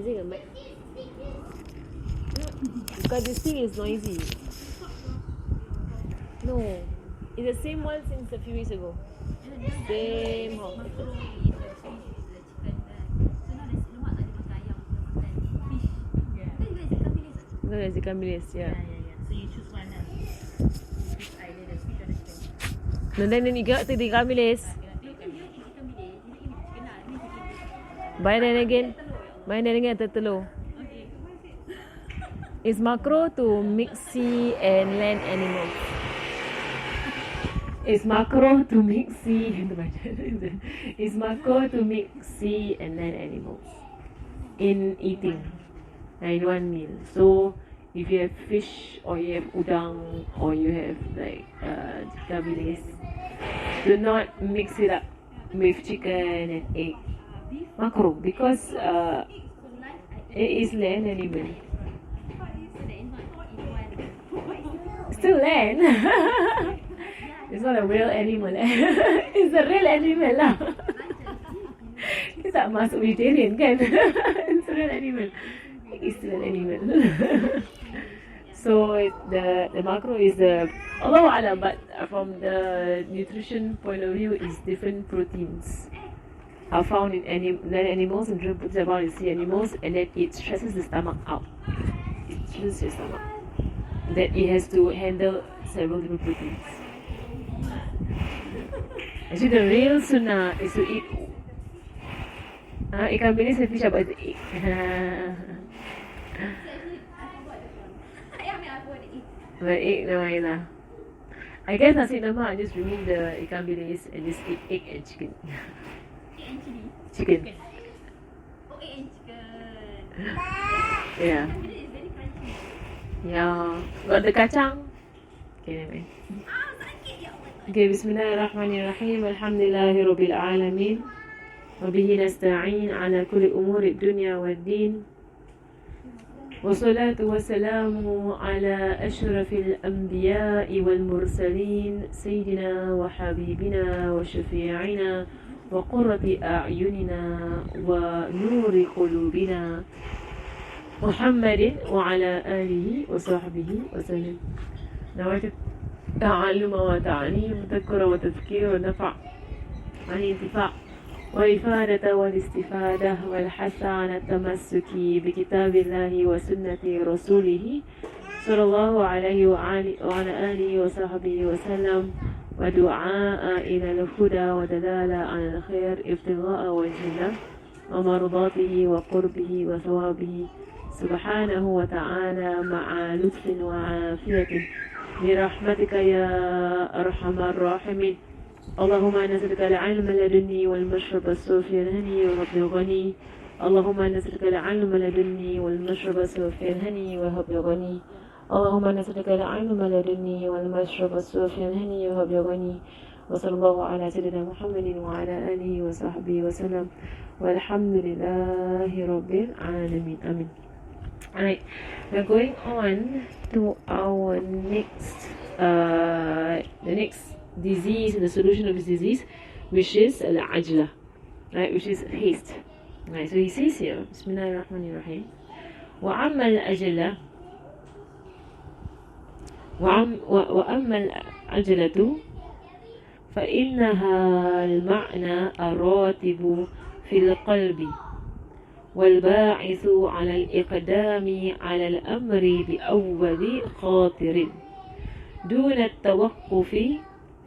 using a mic. Because this thing is noisy. No, it's the same one since a few weeks ago. Same hospital. No, there's ikan bilis, yeah. So you choose one lah. Fish either the fish or the chicken. No, then you got to the ikan bilis. Buy that again. Telur. It's macro to mix sea and land animals. It's macro to mix sea. It's macro to mix sea and land animals in eating in one meal. So if you have fish or you have udang or you have like ikan bilis, do not mix it up with chicken and egg. Macro, because it is land animal. Still land. It's not a real animal. It's a real animal lah. Kita tak masuk vegetarian kan? It's a real animal. It's still an animal. So the macro is Allahu A'lam, but from the nutrition point of view, is different proteins are found in land animals and different proteins are found in sea animals, and then it stresses the stomach out. It stresses your stomach. That it has to handle several different proteins. Actually, the real sunnah is to eat ikan bilis and fish about the egg. But egg, no mind lah. I guess nasi lemak, just remove the ikan bilis and just eat egg and chicken. Egg and chili? Chicken. Oh, egg and chicken. Yeah. Yeah. Got the kacang. Okay, never mind. Okay, bismillahirrahmanirrahim. Alhamdulillahi rabbil alamin. Wabihi nasta'in ala kulli umuri dunya wad din. والصلاة والسلام على أشرف الأنبياء والمرسلين سيدنا وحبيبنا وشفيعنا وقرة أعيننا ونور قلوبنا محمد وعلى آله وصحبه وسلم. نويت التعلم وتعليم وتذكر وتذكير ونفع عن الانتفاع والإفادة والاستفادة والحث على التمسك بكتاب الله وسنة رسوله صلى الله عليه وعلى آله وصحبه وسلم ودعاء إلى الهدى ودلالة على الخير ابتغاء وجه الله ومرضاته وقربه وثوابه سبحانه وتعالى مع لطف وعافية برحمتك يا أرحم الراحمين. اللهم نسألك العلم لدني والمشرب الصوفي الهني وهب الغني. اللهم نسألك العلم لدني والمشرب الصوفي الهني وهب الغني. اللهم نسألك العلم لدني والمشرب الصوفي الهني وهب الغني. وصلى الله على سيدنا محمد وعلى آله وصحبه وسلم والحمد لله رب العالمين. آمين. Alright, we're going on to our the next disease, the solution of this disease, which is al-ajla, right, which is haste. Right, so he says here, Bismillahirrahmanirrahim, وَأَمَّا الْأَجْلَةُ وَأَمَّا الْأَجْلَةُ فإنها المعنى الراتب في القلب والباعث على الإقدام على الأمر بأول خاطر دون التوقف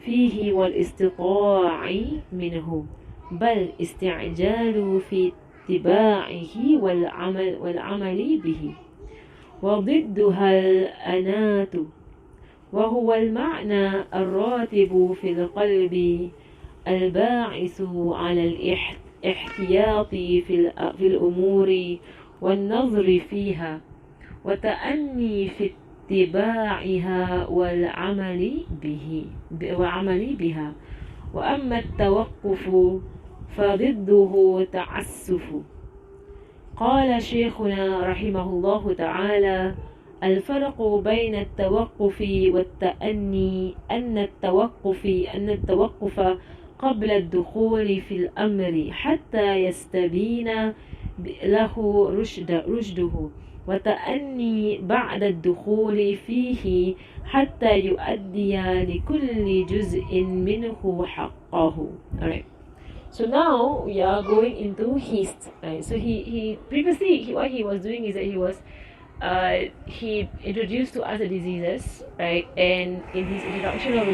فيه والاستطاع منه، بل استعجال في اتباعه والعمل به، وضدها الأنات، وهو المعنى الراتب في القلب الباعث على الاحتياط في الأمور والنظر فيها وتأني في اتباعها والعمل بها. وأما التوقف فضده تعسف. قال شيخنا رحمه الله تعالى: الفرق بين التوقف والتأني أن التوقف قبل الدخول في الأمر حتى يستبين له رشده وتأني بعد الدخول فيه حتى يؤدي لكل جزء منه حقه. Alright. So now we are going into haste. Right? So he previously what he was doing is that he introduced to us the diseases, right? And in his introduction of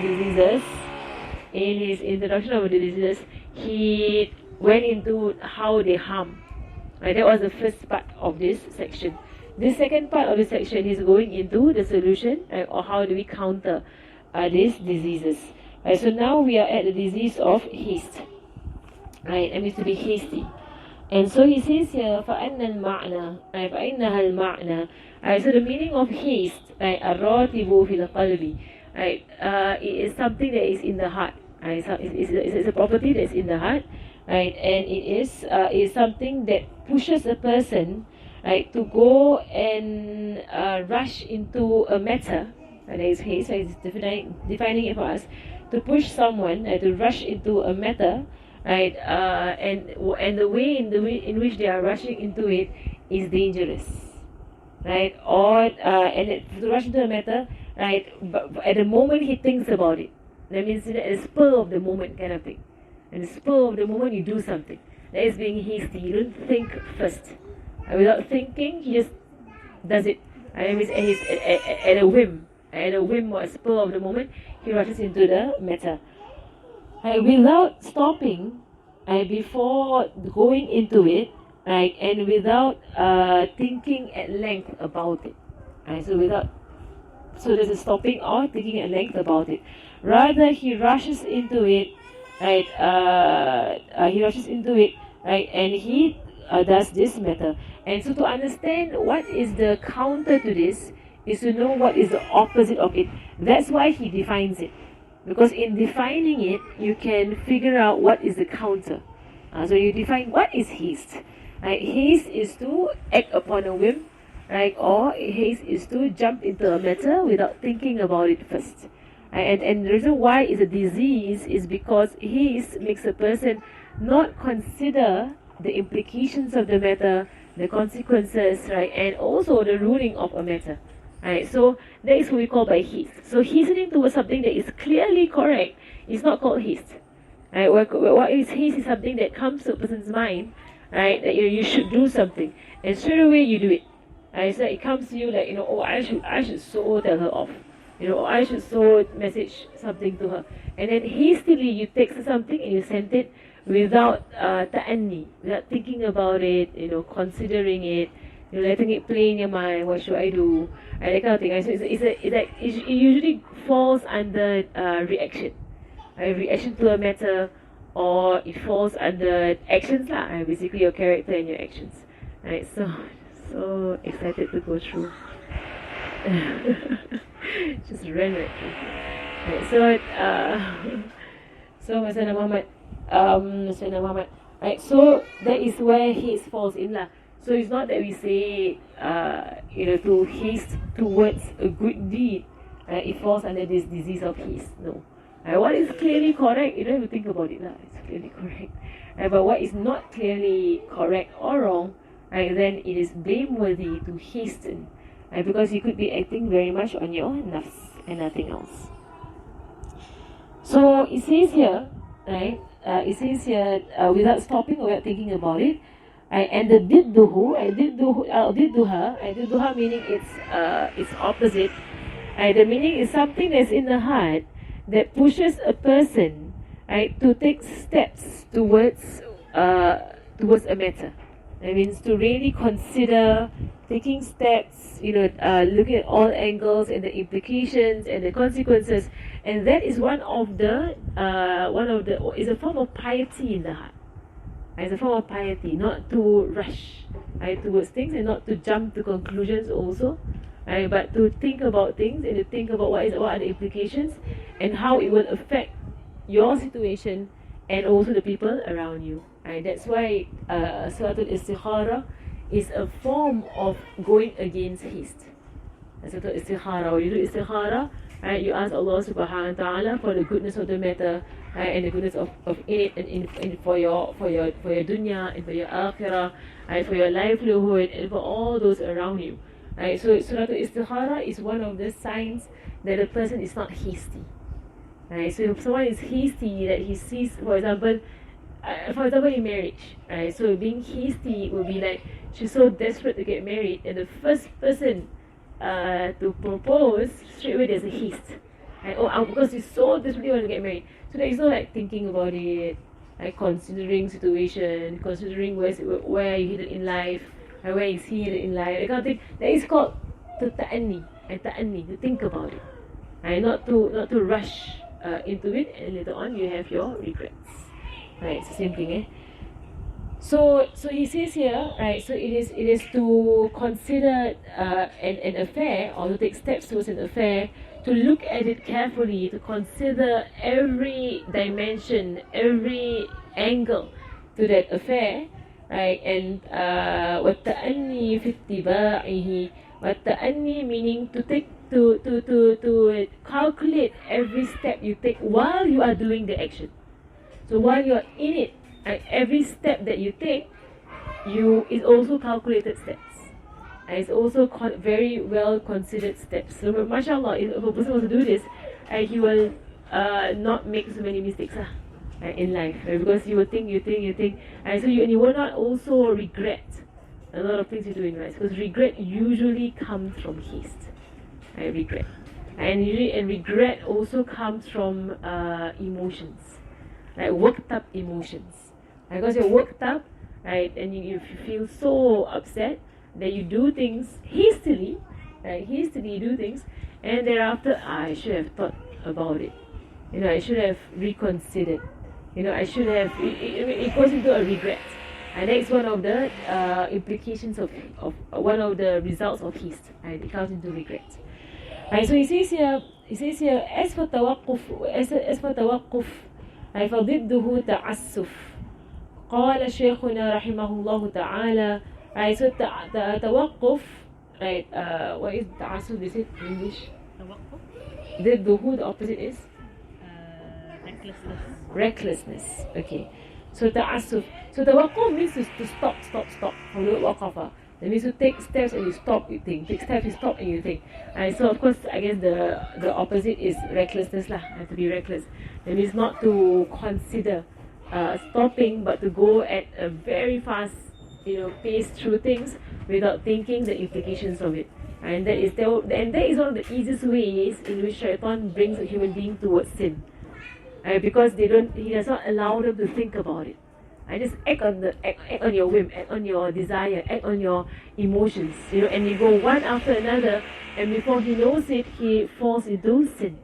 the diseases, he went into how they harm. Right? That was the first part of this section. The second part of the section is going into the solution, right? Or how do we counter these diseases. Right? So now we are at the disease of haste. Right? It means to be hasty. And so he says here, فَأَنَّ الْمَعْنَى right? فَإِنَّهَا الْمَعْنَى right? So the meaning of haste, right? الرَّاتِبُ فِي الْقَلْبِ right? It is something that is in the heart. Right? So it's a property that is in the heart. Right? And it is something that pushes a person, right, to go and rush into a matter. That is haste. So it's defining it for us. To push someone, to rush into a matter, right? And the way in which they are rushing into it is dangerous, right? Or to rush into a matter, right? But at the moment he thinks about it, that means at the spur of the moment kind of thing. And the spur of the moment you do something. That is being hasty. You don't think first. Without thinking, he just does it. I mean, at a whim. At a whim or a spur of the moment, he rushes into the matter. Without stopping, before going into it, right, and without thinking at length about it. So there's a stopping or thinking at length about it. Rather, he rushes into it, right? Right, and he does this matter. And so to understand what is the counter to this is to know what is the opposite of it. That's why he defines it. Because in defining it, you can figure out what is the counter. So you define what is haste. Right? Haste is to act upon a whim, right? Or haste is to jump into a matter without thinking about it first. And the reason why it's a disease is because haste makes a person not consider the implications of the matter, the consequences, right? And also the ruling of a matter. Right, so that is what we call by haste. So hastening towards something that is clearly correct is not called haste. Right, what is haste is something that comes to a person's mind, right? That you should do something, and straight away you do it. Right, so it comes to you like oh I should so tell her off, I should so message something to her, and then hastily you text something and you send it without ta'anni, without thinking about it, considering it. Letting it play in your mind, what should I do? That kind of thing. So it usually falls under reaction. Reaction to a matter, or it falls under actions lah. Basically your character and your actions. Right, so excited to go through. Just ran right through. Right, so Masana Muhammad. Right, so that is where haste falls in lah. So it's not that we say, to haste towards a good deed. It falls under this disease of haste. No. What is clearly correct, you don't have to think about it. It's clearly correct. But what is not clearly correct or wrong, then it is blameworthy to hasten. Because you could be acting very much on your nafs and nothing else. So it says here, right? Without stopping or without thinking about it, and the didduha meaning it's opposite. The meaning is something that's in the heart that pushes a person, to take steps towards a matter. That means to really consider taking steps, looking at all angles and the implications and the consequences, and that is is a form of piety in the heart. It's a form of piety, not to rush towards things and not to jump to conclusions also, but to think about things and to think about what are the implications and how it will affect your situation and also the people around you. That's why Salatul Istikhara is a form of going against haste. That's called istikhara. When you do istikhara, right, you ask Allah subhanahu wa ta'ala for the goodness of the matter, right, and the goodness of it, and for your dunya, and for your akhirah, right, for your livelihood, and for all those around you. Right, so Surah Istikhara is one of the signs that a person is not hasty. Right, so if someone is hasty, that he sees, for example, in marriage, right? So being hasty will be like she's so desperate to get married, and the first person to propose, straight away there's a haste. Right? Because he's so desperately want to get married. So there is no like thinking about it, like considering situation, considering where you headed in life, and where is he headed in life, that kind of thing. That is called ta'anni, to think about it, and not to rush into it, and later on you have your regrets. Right, it's the same thing, eh? So he says here, right? So it is to consider an affair, or to take steps towards an affair, to look at it carefully, to consider every dimension, every angle to that affair, right? And وَالتَّأَنِّي فِي اتِّبَاعِهِ, وَالتَّأَنِّي meaning to take to calculate every step you take while you are doing the action. So while you're in it, every step that you take, is also calculated steps. And it's also very well considered steps. So mashallah, if a person wants to do this, he will not make so many mistakes in life. Because you will think, and so you will not also regret a lot of things you do in life. Because regret usually comes from haste. Regret. And regret also comes from emotions. Like worked up emotions, because you're worked up, right, and you feel so upset that you do things hastily, right? Hastily you do things, and thereafter I should have thought about it. I should have reconsidered. I should have. It goes into a regret, and that's one of the implications of one of the results of haste. Right? It comes into regret. Right, so he says here, as for tawaqquf. فضده تعسف. قال شيخنا رحمه الله تعالى. Right, so توقف, right, what is تعسف, is it in English? ضده, the opposite is? Recklessness. Okay, so تعسف. So توقف means to stop from the word waqafa. That means to take steps and you stop, you think. Take steps, you stop and you think. And so of course, I guess the opposite is recklessness lah. Have to be reckless. That means not to consider stopping, but to go at a very fast, pace through things without thinking the implications of it. And that is one of the easiest ways in which shaitan brings a human being towards sin. Because he does not allow them to think about it. Just act on your whim, act on your desire, act on your emotions, and you go one after another, and before he knows it, he falls into sin.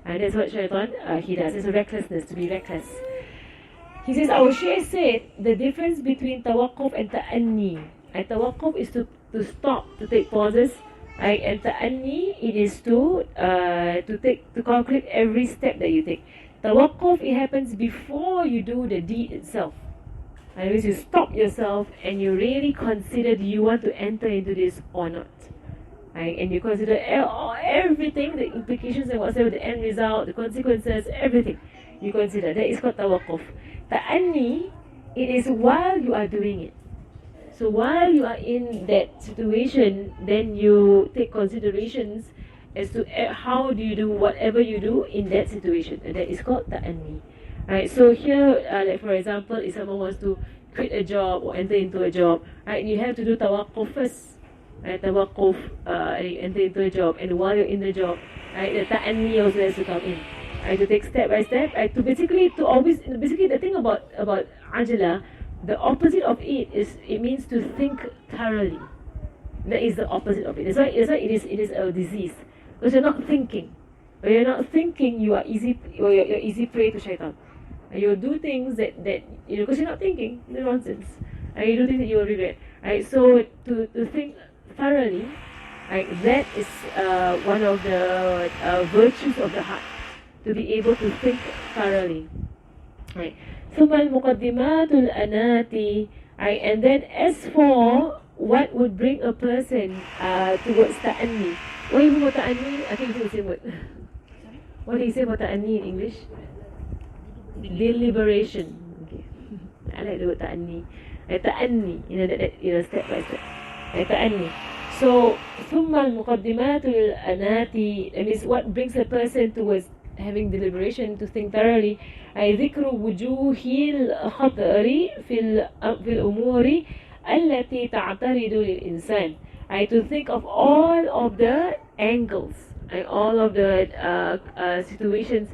And that's what shaitan he does. It's a recklessness, to be reckless. He says, our Shaykh said the difference between tawaqquf and ta'anni. Tawaqquf is to stop, to take pauses, and ta'anni, it is to calculate every step that you take. Tawaqquf, it happens before you do the deed itself. And it means you stop yourself and you really consider, do you want to enter into this or not? And you consider everything, the implications and whatever, the end result, the consequences, everything. You consider. That is called tawaqquf. Ta'anni, it is while you are doing it. So while you are in that situation, then you take considerations as to how do you do whatever you do in that situation. And that is called ta'anni. Right, so here, like for example, if someone wants to quit a job or enter into a job, right, you have to do tawaqquf first. Right, tawaqquf, enter into a job, and while you're in the job, right, the ta'anni also has to come in. Right, to take step by step, right, to basically the thing about ajala, the opposite of it means to think thoroughly. That is the opposite of it. That's why it is a disease, because you're not thinking. When you're not thinking, you're easy prey to shaitan. And you'll do things that because you're not thinking, the nonsense. And you do things that you will regret. Right? So to think thoroughly, right, that is one of the virtues of the heart, to be able to think thoroughly. Right. ثم المقدمات الأنات, right, and then as for what would bring a person towards ta'anni, What do you mean for ta'anni? I think it's the same word. What do you say for ta'anni in English? Deliberation. Okay. I like the word ta'anni. Ta'anni, step by step. Ta'anni. So, ثم المقدمات الأناتي, that means what brings a person towards having deliberation, to think thoroughly. ذكر وجوه الخطر في الأمور التي تعترض للإنسان. To think of all of the angles, all of the situations,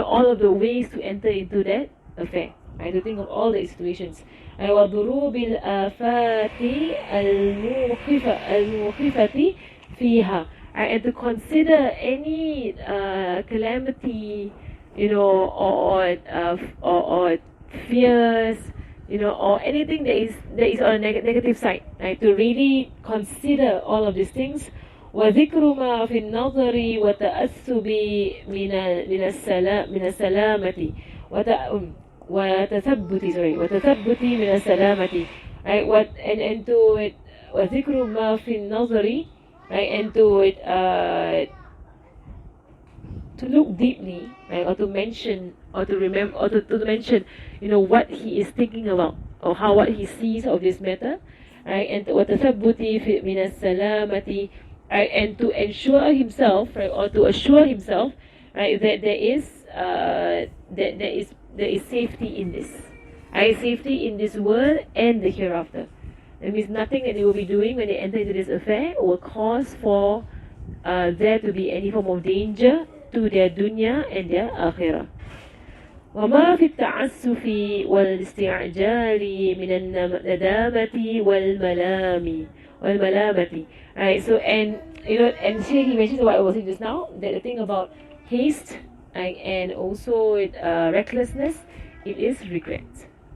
all of the ways to enter into that affair. To think of all the situations. وضروب الآفات المخيفة فيها. And to consider any calamity, or fears, or anything that is on a negative side, to really consider all of these things. وذكر ما في النظر وتأسب من السلامة وتثبت من السلامة, and to it, وذكر ما في النظر, and to it, to look deeply, or to mention, or to remember, or to mention, what he is thinking about, or what he sees of this matter, and وتثبت من السلامة, and to ensure himself, or to assure himself, that there is safety in this, safety in this world and the hereafter. That means nothing that they will be doing when they enter into this affair will cause for there to be any form of danger to their dunya and their akhirah. وما في التعسف والاستعجال من الندامة والملامة. So, and and here he mentions what I was saying just now, that the thing about haste, and also recklessness, it is regret.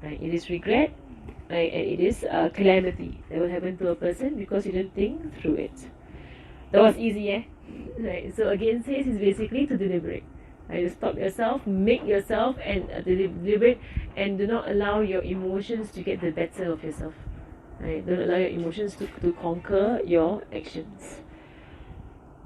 It is regret, and it is calamity that will happen to a person because you didn't think through it. That was easy, eh? So again, haste is basically to deliberate. To stop yourself, make yourself, and deliberate, and do not allow your emotions to get the better of yourself. Don't allow your emotions to conquer your actions.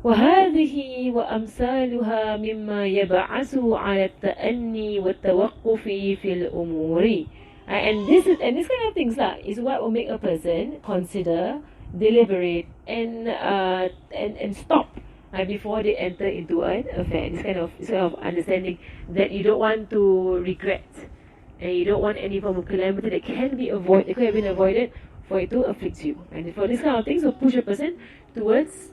وهذه وأمثالها مما يبعث على التأني والتوقف في الأمور. And this kind of things is what will make a person consider, deliberate, and stop before they enter into an affair. This kind of understanding that you don't want to regret, and you don't want any form of calamity that can be avoided, that could have been avoided, for it to afflict you. And for this kind of things will push a person towards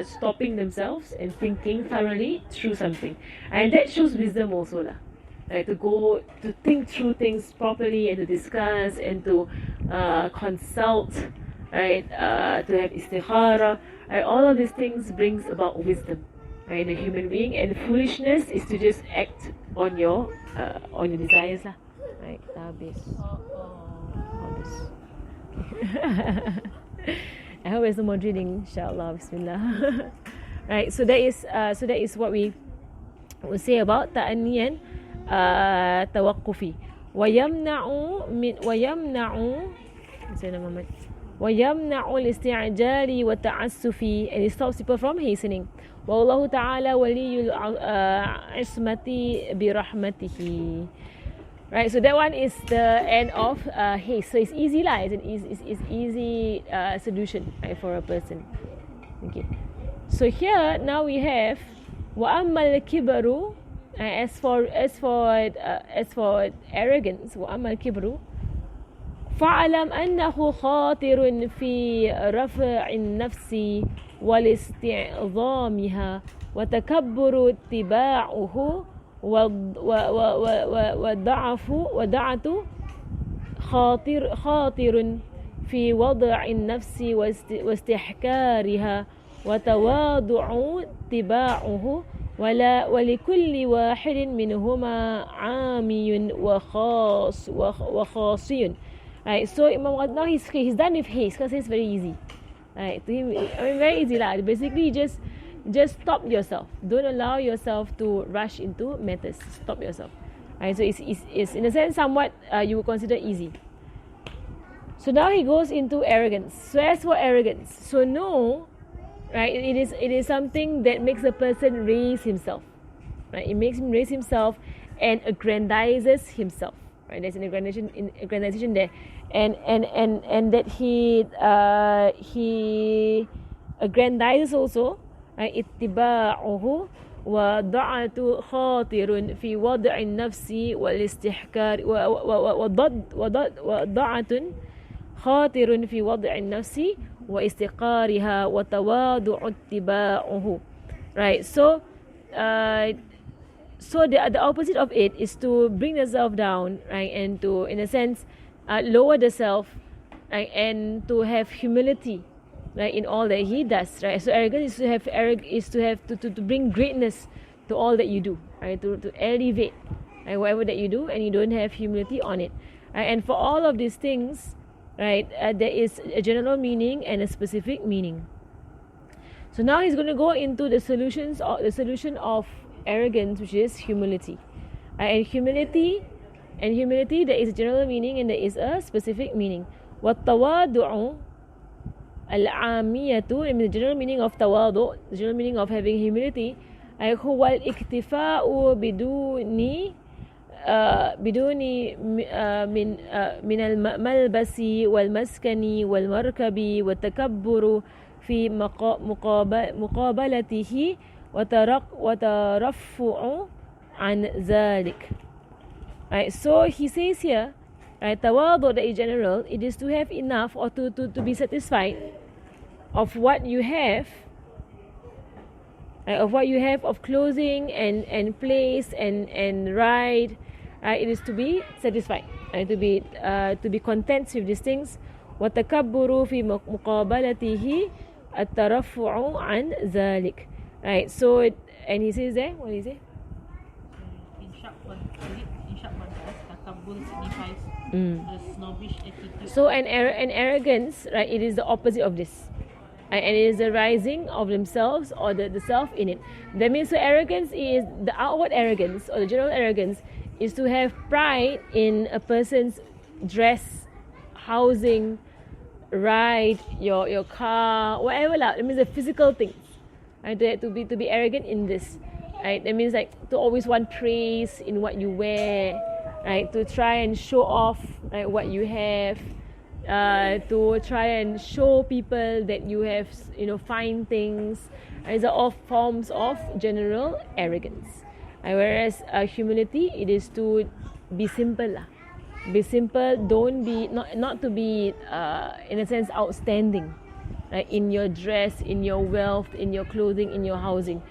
stopping themselves and thinking thoroughly through something. And that shows wisdom also lah. To think through things properly, and to discuss, and to consult, to have istikhara. All of these things brings about wisdom in a human being, and foolishness is to just act on your desires lah. Habis. I hope there's no more drilling, inshallah. Bismillah. So that is what we will say about ta'anni and tawaqqufi. ويمنع الاستعجال والتعسف, and it stops people from hastening. والله تعالى ولي العصمة برحمته. So that one is the end of haste. So it's easy lah. It's easy solution for a person. Okay. So here now we have وأما الكبر, as for arrogance, وأما الكبر فاعلم أنه خاطر في رفع النفس والاستعظامها وتكبر اتباعه ودعة خاطر في وضع النفس واستحكارها وتواضع اتباعه ولكل واحد منهما عامي وخاصي. So Imam, now he's done with haste because it's very easy. To him, very easy lah. Basically, just stop yourself. Don't allow yourself to rush into matters. Stop yourself. So it's in a sense somewhat you would consider easy. So now he goes into arrogance. So as for arrogance, so know right? It is something that makes a person raise himself, right? It makes him raise himself and aggrandizes himself, right? There's an aggrandization there, and that he aggrandizes also, right? اتباعه وضعة خاطر في وضع النفس والاستحكار وضعة خاطر في وضع النفس واستقارها وتواضع اتباعه, right? So the opposite of it is to bring the self down, right? And to, in a sense, lower the self, right? And to have humility, right, in all that he does, right? So arrogance is to have to bring greatness to all that you do, right? To elevate, right, whatever that you do, and you don't have humility on it, right? And for all of these things, right, there is a general meaning and a specific meaning. So now he's going to go into the solution of arrogance, which is humility, right? And humility, there is a general meaning and there is a specific meaning. وَالتَّوَاضُعُ العامية, I mean the general meaning of tawadu, the general meaning of having humility, هو الاكتفاء بدون من الملبس والمسكن والمركب والتكبر في مقابلته وترفع عن ذلك. Right, so he says here, right, tawadu, that is general, it is to have enough or to be satisfied of what you have, right, of clothing and place and ride, right? It is to be satisfied, right? To be content with these things. وَتَكَبُّرُ فِي مُقَابَلَتِهِ التَّرَفُعُ عَنْ ذَلِكَ. Right, so and he says there, what is it? In sharp contrast, takabbur signifies a snobbish attitude. So an arrogance, right, it is the opposite of this. And it is the rising of themselves or the self in it. That means so arrogance is the outward arrogance or the general arrogance is to have pride in a person's dress, housing, ride, your car, whatever lah. That means the physical things. Right? To be arrogant in this. Right? That means like to always want praise in what you wear, right? To try and show off, right, what you have. To try and show people that you have, fine things. These are all forms of general arrogance. Whereas humility, it is to be simple lah. Be simple. Don't be not to be in a sense outstanding, right? In your dress, in your wealth, in your clothing, in your housing,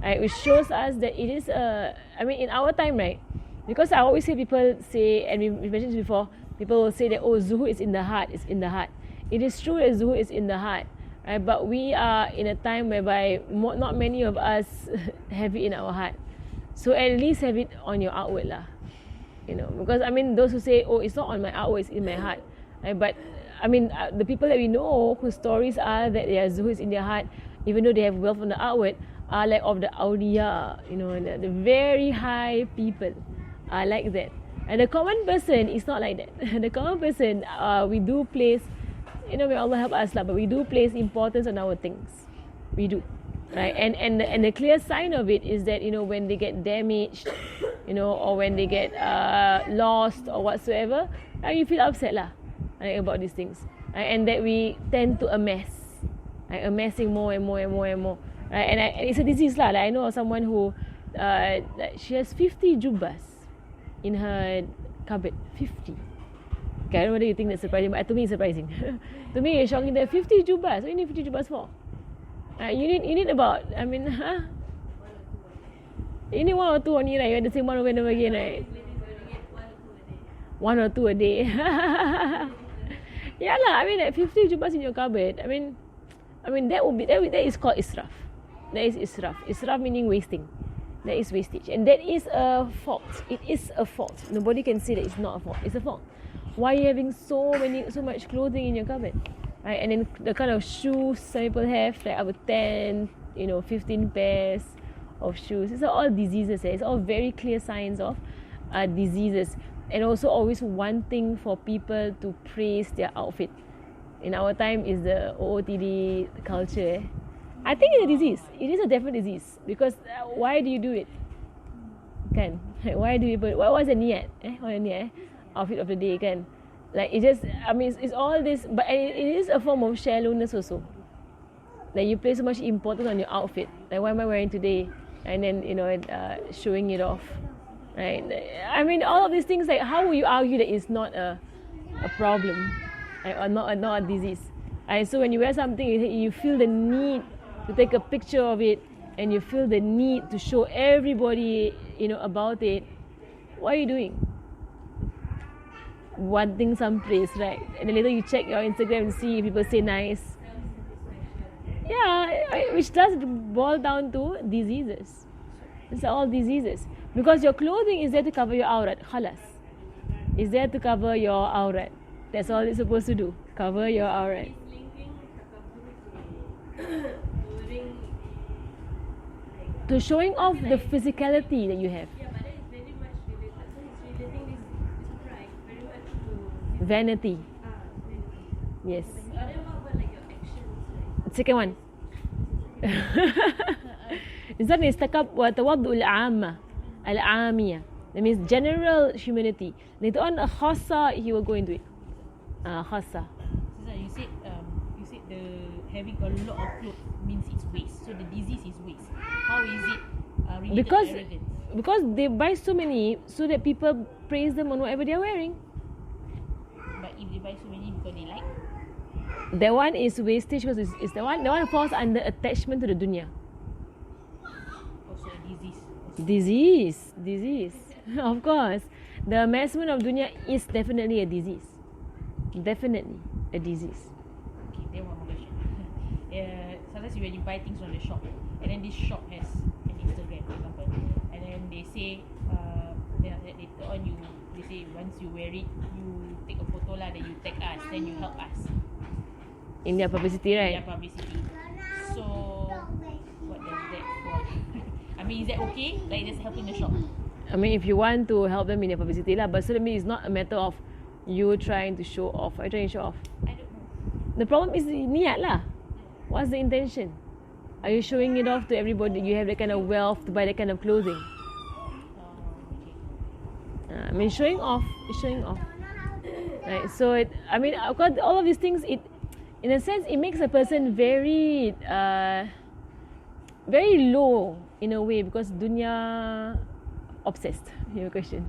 right? Which shows us that it is in our time, right? Because I always hear people say, and we mentioned this before, people will say that, oh, zuhud is in the heart, it's in the heart. It is true that zuhud is in the heart, right? But we are in a time whereby not many of us have it in our heart. So at least have it on your outward lah. Because those who say, oh, it's not on my outward, it's in my heart, right? But the people that we know whose stories are that their zuhud is in their heart, even though they have wealth on the outward, are like of the awliya, the very high people are like that. And the common person is not like that. The common person, we do place, may Allah help us lah, but we do place importance on our things. We do, right? And the clear sign of it is that, when they get damaged, or when they get lost or whatsoever, you feel upset lah, right, about these things, right? And that we tend to amass, right? Amassing more and more and more and more, right? And it's a disease lah. Like I know of someone who, she has 50 jubbas in her cupboard. 50. Okay, I don't know whether you think that's surprising, but to me it's surprising. To me it's shocking that 50 jubbas. What do you need 50 jubbas for? You need about, you need one or two only, right? You have the same one over and over again, right? One or two a day. Yeah lah, 50 jubbas in your cupboard. That is called israf. That is israf. Israf meaning wasting. That is wastage, and that is a fault. It is a fault. Nobody can say that it's not a fault. It's a fault. Why are you having so much clothing in your cupboard, right? And then the kind of shoes some people have, like up to 10, 15 pairs of shoes. These are all diseases. It's all very clear signs of diseases, and also always wanting for people to praise their outfit. In our time is the OOTD culture, I think it's a disease. It is a definite disease because why do you do it? Kan? Why do people? What was the niat? What the niat? Outfit of the day kan? Like it just. I mean, it's all this, but it is a form of shallowness also. Like you place so much importance on your outfit. Like what am I wearing today? And then showing it off, right? I mean, all of these things. Like how will you argue that it's not a problem, right? Or not a disease? And so when you wear something, you feel the need to take a picture of it, and you feel the need to show everybody, about it. What are you doing? Wanting some praise, right? And then later you check your Instagram and see if people say nice. Yeah, which does boil down to diseases. It's all diseases. Because your clothing is there to cover your aurat. Khalas. It's there to cover your aurat. That's all it's supposed to do. Cover your aurat. To showing off the physicality that you have. Yeah, but that is very much related. So he's relating this pride very much to Vanity. vanity. Yes. But then what about like your actions? Second one. This one is tawaddu al-amma, al-amiyah. That means general humility. Later on, khassa, he will go into it. Khassa. So you said the having a lot of clothes means it's waste. So the disease is waste. How is it related to arrogance? Because they buy so many so that people praise them on whatever they are wearing. But if they buy so many because they like, That one is wastage because it's the one falls under attachment to the dunya. also a disease. Disease. Of course. The amassment of dunya is definitely a disease. Definitely a disease. Okay, then one more question. Sometimes when you buy things from the shop, and then this shop has an Instagram, for example, and then they say, then later on they say once you wear it, you take a photo lah, then you tag us, then you help us. In their publicity, right? Their publicity. So what does that fall? I mean, is that okay? Like just helping the shop? I mean, if you want to help them in their publicity lah, but so that means it's not a matter of you trying to show off. Are you trying to show off? I don't know. The problem is niat lah. What's the intention? Are you showing it off to everybody? You have that kind of wealth to buy that kind of clothing. Okay. I mean, showing off is showing off. Right. So of course, all of these things, in a sense, it makes a person very, very low in a way because dunya obsessed. Your question.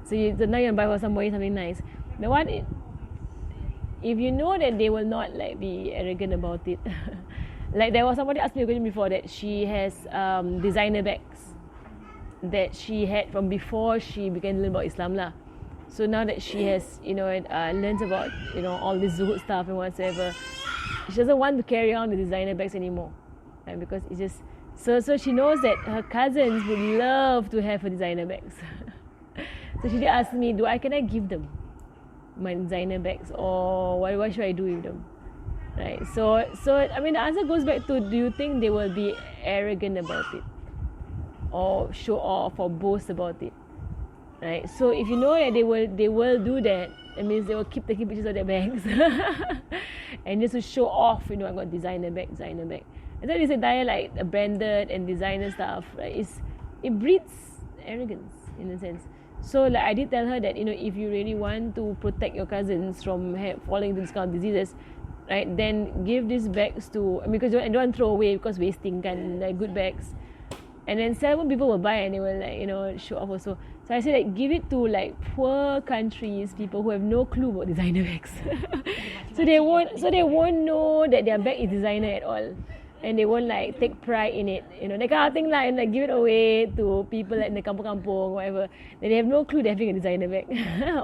So now you buy for somebody something nice. The one, if you know that they will not like be arrogant about it. Like there was somebody asked me a question before that she has designer bags that she had from before she began to learn about Islam lah. So now that she has learns about all this zuhud stuff and whatsoever, she doesn't want to carry on the designer bags anymore, right? Because it's just so she knows that her cousins would love to have her designer bags. So she did ask me, can I give them my designer bags, or what should I do with them? Right. So I mean the answer goes back to, do you think they will be arrogant about it, or show off or boast about it? Right. So if you know that they will do that, it means they will keep taking pictures of their bags and just to show off, I got designer bag. And so this entire like branded and designer stuff, right? It breeds arrogance in a sense. So like I did tell her that if you really want to protect your cousins from falling into this kind of diseases, right, then give these bags to, because you don't throw away because wasting kan, like good bags, and then several people will buy and they will like show off also. So I said like give it to like poor countries, people who have no clue about designer bags. so they won't know that their bag is designer at all, and they won't like take pride in it, that kind of thing like, and like give it away to people like in the kampung whatever. Then they have no clue they're having a designer bag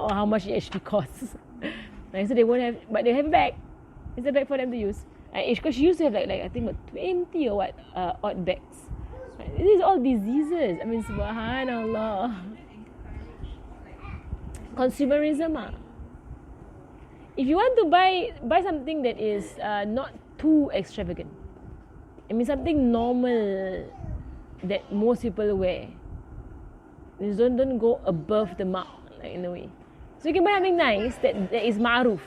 or how much it actually costs. Right, so they won't have, but they have a bag. It's a bag for them to use. Because she used to have like I think about 20 or what odd bags. Right? This is all diseases. I mean, subhanallah. Consumerism. If you want to buy something that is not too extravagant, I mean something normal that most people wear, You don't go above the mark, like in a way. So you can buy something nice that is ma'ruf.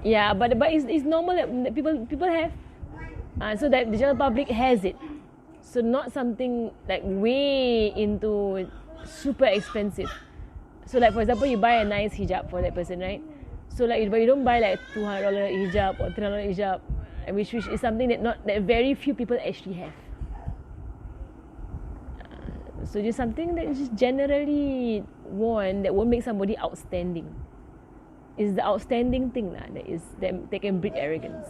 Yeah, but it's normal that people have. So that the general public has it. So not something like way into super expensive. So like for example, you buy a nice hijab for that person, right? So like you don't buy like $200 hijab or $300 hijab, which is something that very few people actually have. So just something that is just generally worn that won't make somebody outstanding. It's the outstanding thing that they can breed arrogance.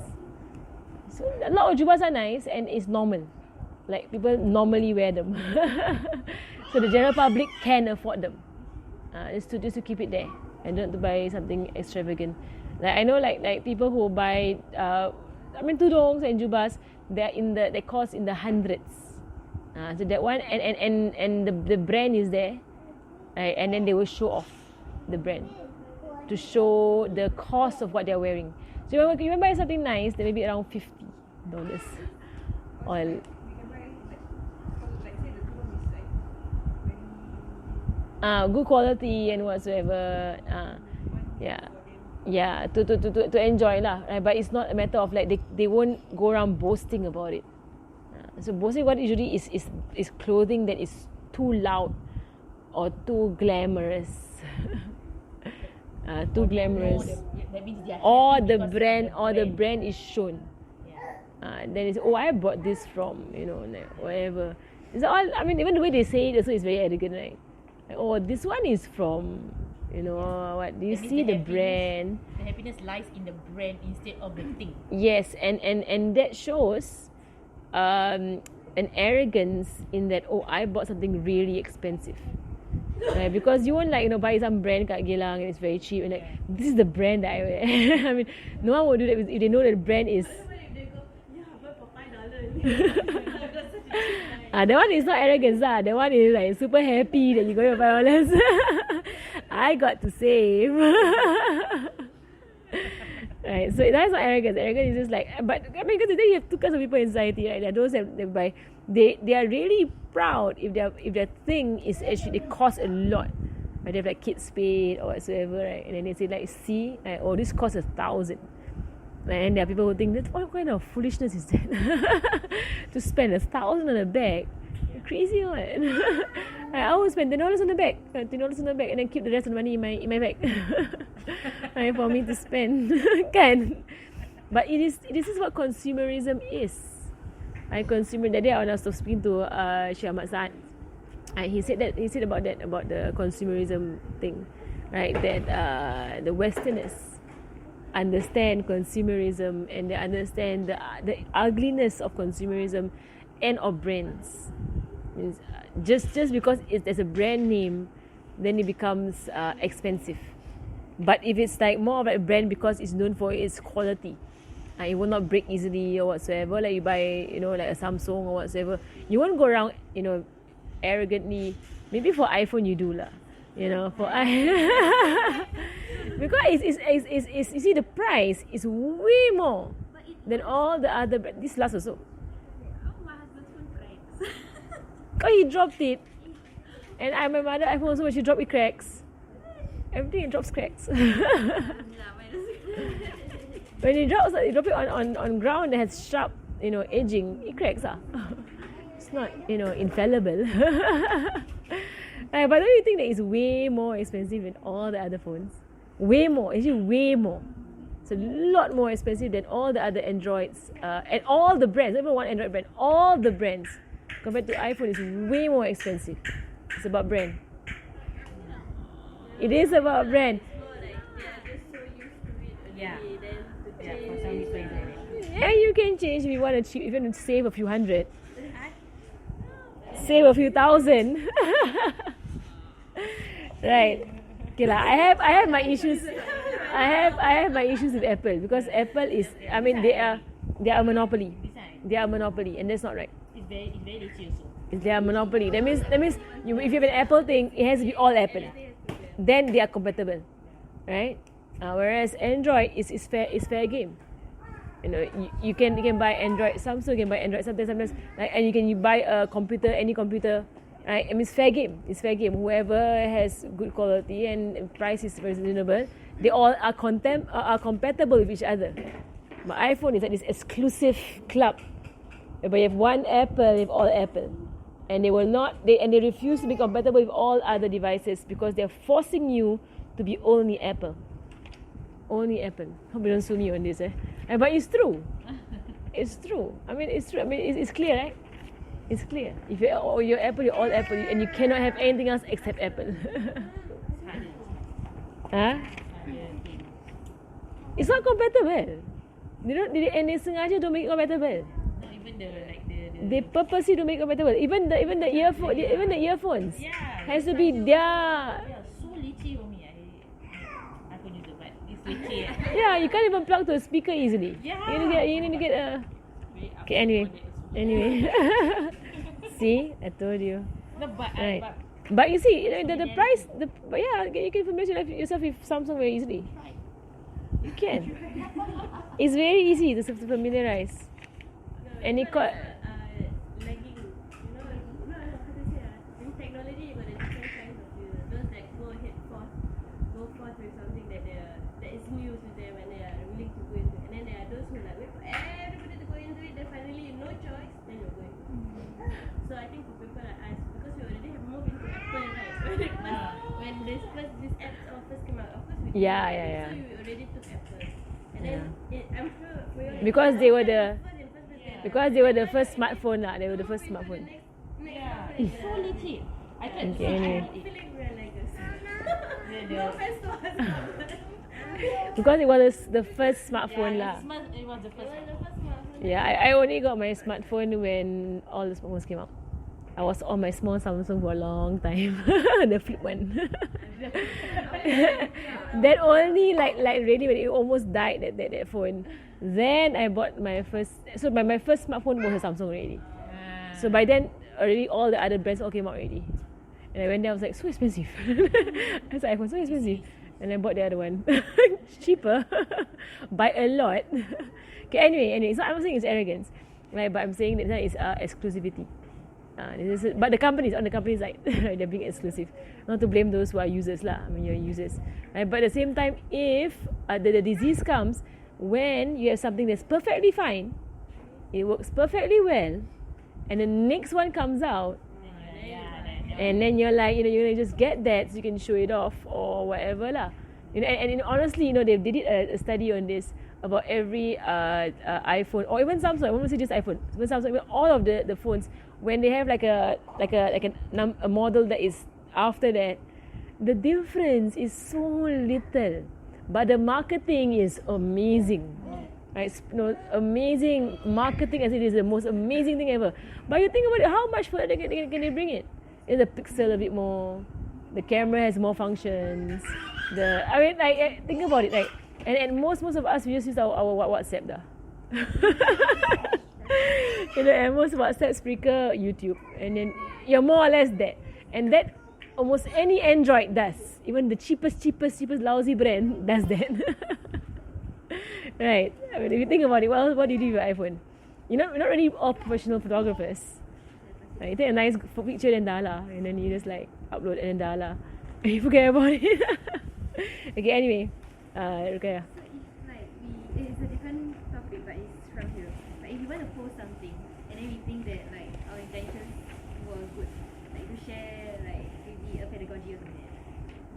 So a lot of jubas are nice and it's normal. Like people normally wear them. So the general public can afford them. Just to keep it there and not to buy something extravagant. Like I know like people who buy tudungs and jubas, they cost in the hundreds. So that one and the brand is there, right? And then they will show off the brand to show the cost of what they're wearing. So you can buy something nice, that maybe around $50 or good quality and whatsoever. To enjoy lah. Right? But it's not a matter of like they won't go around boasting about it. So boasting about it usually is clothing that is too loud or too glamorous. Too glamorous. That means they are or the brand is shown. Then it's I bought this from like whatever. It's all. I mean, even the way they say it also is very arrogant, right? Like, this one is from what? Do you see the brand? The happiness lies in the brand instead of the thing. Yes, and that shows an arrogance in that I bought something really expensive. Right, because you won't buy some brand kat Geylang and it's very cheap and this is the brand that I wear. I mean, no one would do that if they know that the brand is. But for $5. That one is not arrogance lah. That one is like super happy that you got your $5. I got to save. Right, so that's not arrogance. Arrogance is just like, but I mean, because today you have two kinds of people in society, right? There are those that buy. They are really proud if their thing is actually it costs a lot. Right? They have like kids paid or whatsoever, right? And then they say like, see, this costs 1,000. And there are people who think that what kind of foolishness is that? To spend 1,000 on a bag, you're crazy, what? I always spend $10 on the bag, and then keep the rest of the money in my bag. For me to spend, kan? But this is what consumerism is. That day I was speaking to Syed Ahmad Saad, and he said about the consumerism thing, right? That the Westerners understand consumerism and they understand the ugliness of consumerism and of brands. Means just because there's a brand name, then it becomes expensive. But if it's like more of a brand because it's known for its quality, it will not break easily or whatsoever. Like you buy, like a Samsung or whatsoever, you won't go around, arrogantly. Maybe for iPhone you do lah, for because it's you see the price is way more than all the other brands. This last also. My husband's phone cracks. Because he dropped it, and my mother iPhone also when she dropped it cracks. Everything it drops cracks. When you drop it on ground that has sharp, edging, it cracks. It's not, infallible. But don't you think that it's way more expensive than all the other phones? Way more, actually way more. It's a lot more expensive than all the other Androids and all the brands. Not even one Android brand, all the brands compared to iPhone is way more expensive. It's about brand. It is about brand. Yeah. For some people it's like that. Yeah, you can change if you want to if you want to save a few hundred. Save a few thousand. Right. Okay lah. I have my issues. I have my issues with Apple because Apple is they are a monopoly. They are a monopoly and that's not right. It's very itchy also. It's their monopoly. That means if you have an Apple thing, it has to be all Apple. Then they are compatible, right? Whereas Android is fair game. You can buy Android. Samsung can buy Android sometimes. Like, and you buy a computer, any computer, Right? I mean, it's fair game. It's fair game. Whoever has good quality and price is reasonable, they all are are compatible with each other. My iPhone is like this exclusive club, whereby you have one Apple with all Apple, and they will not. They refuse to be compatible with all other devices because they're forcing you to be only Apple. Only Apple. Hope you don't sue me on this, but it's true. It's true. I mean, it's true. I mean, it's clear, right? It's clear. If you're Apple, you're all Apple, and you cannot have anything else except Apple. Huh? It's not compatible. They sengaja don't make it compatible. Not even the They purposely don't make it compatible. Even the earphones. Yeah, Has to be their. yeah, so leceh for me. I pun juga, but it's leceh. Yeah, you can't even plug to a speaker easily. Yeah. You need to get a. Okay, anyway. See, I told you. No, but Right. But you see, the price, but yeah, you can familiarize yourself with Samsung very easily. You can. It's very easy to familiarize. And it got. Lagging. You know, how to say in technology, you got the different kinds of users. Those that go forth with something that is new to them and they are willing to go into it. And then there are those who like wait for everybody to go into it. Then finally, no choice, then you're going. So I think for people like us, because we already have moved into Apple, right? When this apps first came out, of course we Yeah. So we already took Apple. And then I'm sure for you, Because they were the first smartphone lah. They were the first smartphone. Yeah, it's so leceh. I tried Okay, anyway. I'm feeling we're like this. the- No offense to us. Because it was the first smartphone lah. It was the first one. Yeah, I only got my smartphone when all the smartphones came out. I was on my small Samsung for a long time. The flip one. That only like really when it almost died that phone. Then I bought my first. So my first smartphone was a Samsung already. So by then already all the other brands all came out already. And I went there, I was like, so expensive. I said, iPhone so expensive. And I bought the other one. Cheaper. By a lot. Okay, anyway. So I'm not saying it's arrogance. Right, but I'm saying that it's exclusivity. But the companies, on the company side, they're being exclusive. Not to blame those who are users lah. I mean, you're users. Right? But at the same time, if the disease comes, when you have something that's perfectly fine, it works perfectly well, and the next one comes out, and then you're like, you just get that so you can show it off or whatever lah. And honestly, they did a study on this about every iPhone or even Samsung. I won't say just iPhone. Even Samsung, even all of the phones, when they have like a model that is after that, the difference is so little, but the marketing is amazing. Right? Amazing marketing as it is the most amazing thing ever. But you think about it, how much further can they bring it? Is the pixel a bit more? The camera has more functions. Think about it, like, and most of us we just use our WhatsApp dah. And most WhatsApp, Spreaker, YouTube, and then you're more or less that. And that almost any Android does. Even the cheapest lousy brand does that. Right? I mean, if you think about it, what do you do with your iPhone? We're not really all professional photographers. Right? You take a nice picture and dah lah, and then you just like upload and then dah lah, and you forget about it. Okay, anyway, Rukaya. So if like it's a different topic, but it's from here. Like if you want to post something, and then we think that like our intentions were good, like to share like maybe a pedagogy or something,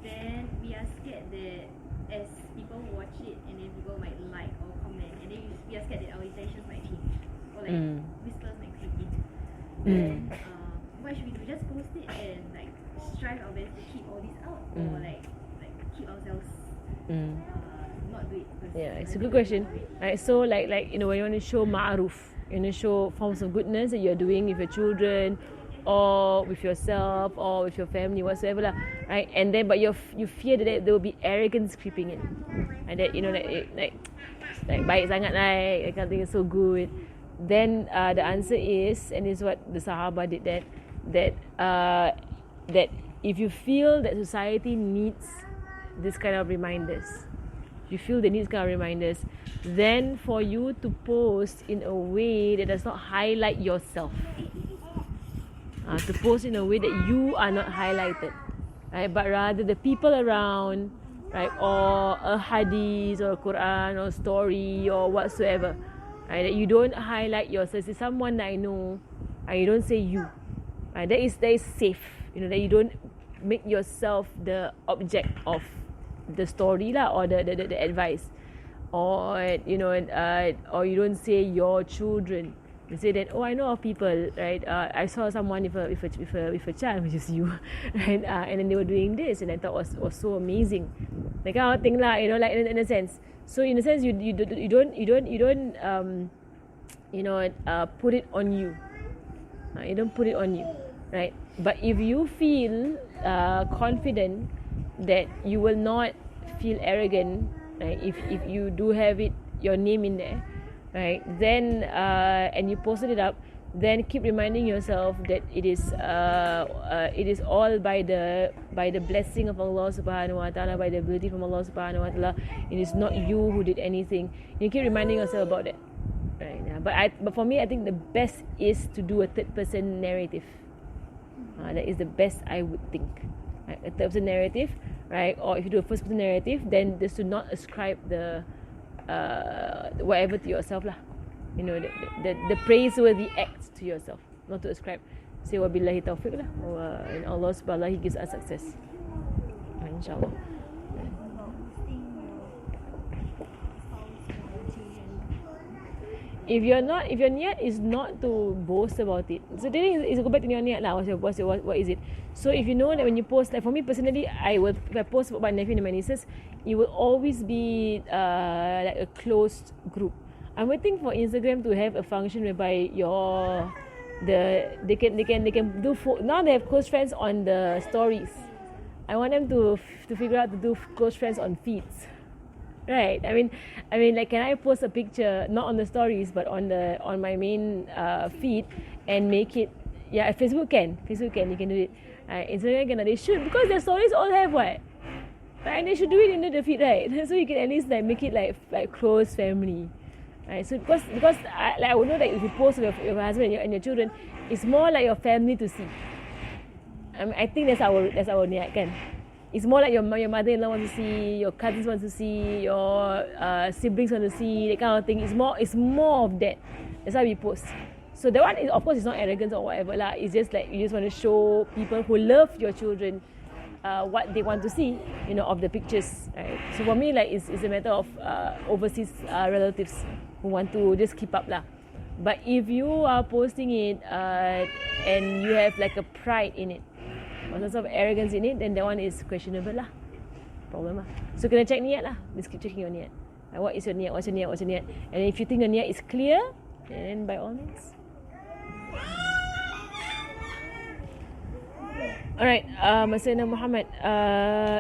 then we are scared that as people watch it, and then people might like or comment, and then we are scared that our intentions might change, or like whispers might creep in. Then what should we do? Just post it and like strive our best to keep all this out, or like keep ourselves not do it. Yeah, it's a good question. Right, so like when you want to show ma'aruf, you want to show forms of goodness that you're doing with your children, or with yourself, or with your family, whatsoever lah. Right, and then but you fear that there will be arrogance creeping in, and that like baik sangat like that kind of thing is so good. Then the answer is, and this is what the Sahaba did, that if you feel that society needs this kind of reminders, you feel they need this kind of reminders, then for you to post in a way that does not highlight yourself, to post in a way that you are not highlighted, right? But rather the people around, right, or a hadith or a Quran or story or whatsoever, right? That you don't highlight yourself. It's someone that I know, and you don't say you, right? That is safe. That you don't make yourself the object of the story lah, or the advice, or or you don't say your children. You say that, I know of people, right? I saw someone with a child, which is you, right? And then they were doing this, and I thought was so amazing, that kind of thing lah. Like in a sense. So in a sense, you don't put it on you. You don't put it on you, right? But if you feel confident that you will not feel arrogant, right? If you do have your name in there, right? Then and you posted it up, then keep reminding yourself that it is all by the blessing of Allah Subhanahu Wa Taala, by the ability from Allah Subhanahu Wa Taala. It is not you who did anything. You keep reminding yourself about that, right? Yeah. But for me, I think the best is to do a third person narrative. That is the best, I would think. Right? A third person narrative, right? Or if you do a first person narrative, then just to not ascribe the whatever to yourself lah. The praiseworthy acts to yourself, not to ascribe. Say wabillahi taufiq lah, and Allah subhanahu wa ta'ala, He gives us success, inshallah. If your niyat is not to boast about it, so then is go back to your niyat lah. What is it? So if you know that when you post, like for me personally, if I post about my nephew and my nieces, it will always be like a closed group. I'm waiting for Instagram to have a function whereby they can do now they have close friends on the stories. I want them to figure out to do close friends on feeds. Right. I mean, like, can I post a picture not on the stories but on my main feed and make it? Yeah, Facebook can. You can do it. Instagram can. They should, because their stories all have what, right? And they should do it into the feed, right? So you can at least like make it like close family, right? So because I would know that if you post with your husband and your children, it's more like your family to see. I think that's our niat kan. It's more like your mother-in-law wants to see, your cousins want to see, your siblings want to see, that kind of thing. It's more of that. That's why we post. So that one is, of course, it's not arrogance or whatever lah. It's just like you just want to show people who love your children what they want to see, of the pictures, right? So for me, like, it's a matter of overseas relatives who want to just keep up lah. But if you are posting it and you have like a pride in it, or some sort of arrogance in it, then that one is questionable lah. Problem lah. So kena check niat lah. Just keep checking your niat. What is your niat? What's your niat? And if you think your niat is clear, then by all means. Alright, Sayyidina Muhammad.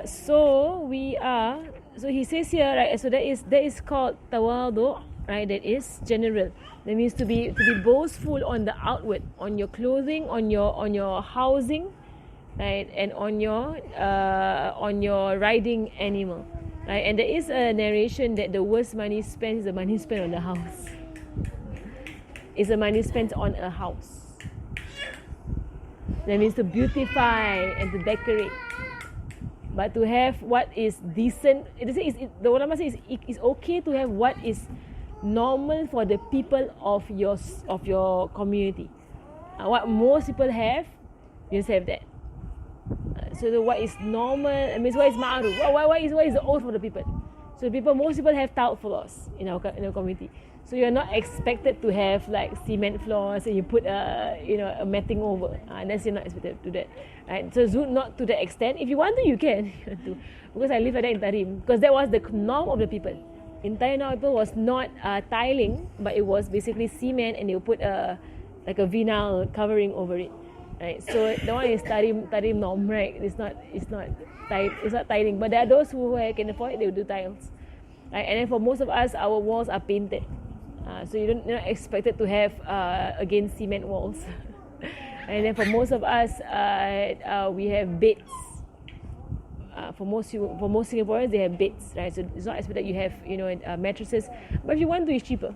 So he says here, right? So that is called tawadu, right? That is general. That means to be boastful on the outward, on your clothing, on your housing, right, and on your riding animal, right? And there is a narration that the worst money spent is the money spent on the house. It's the money spent on a house. That means to beautify and to decorate, but to have what is decent. The ulama says it's okay to have what is normal for the people of your community. What most people have, you just have that. So what is normal, means what is ma'ruf, what is the oath for the people. So most people have tiled floors in our community. So you're not expected to have like cement floors and you put a matting over. Unless you're not expected to do that, right? So not to that extent. If you want to, you can. Because I live like that in Tarim. Because that was the norm of the people. In Tarim, people was not tiling, but it was basically cement, and they would put like a vinyl covering over it. Right, so the one is tarim norm, right? It's not tiling, but there are those who can afford it, they will do tiles, right? And then for most of us, our walls are painted, so you're not expected to have again cement walls. And then for most of us, we have beds. For most Singaporeans, they have beds, right? So it's not expected you have mattresses, but if you want to, it's cheaper,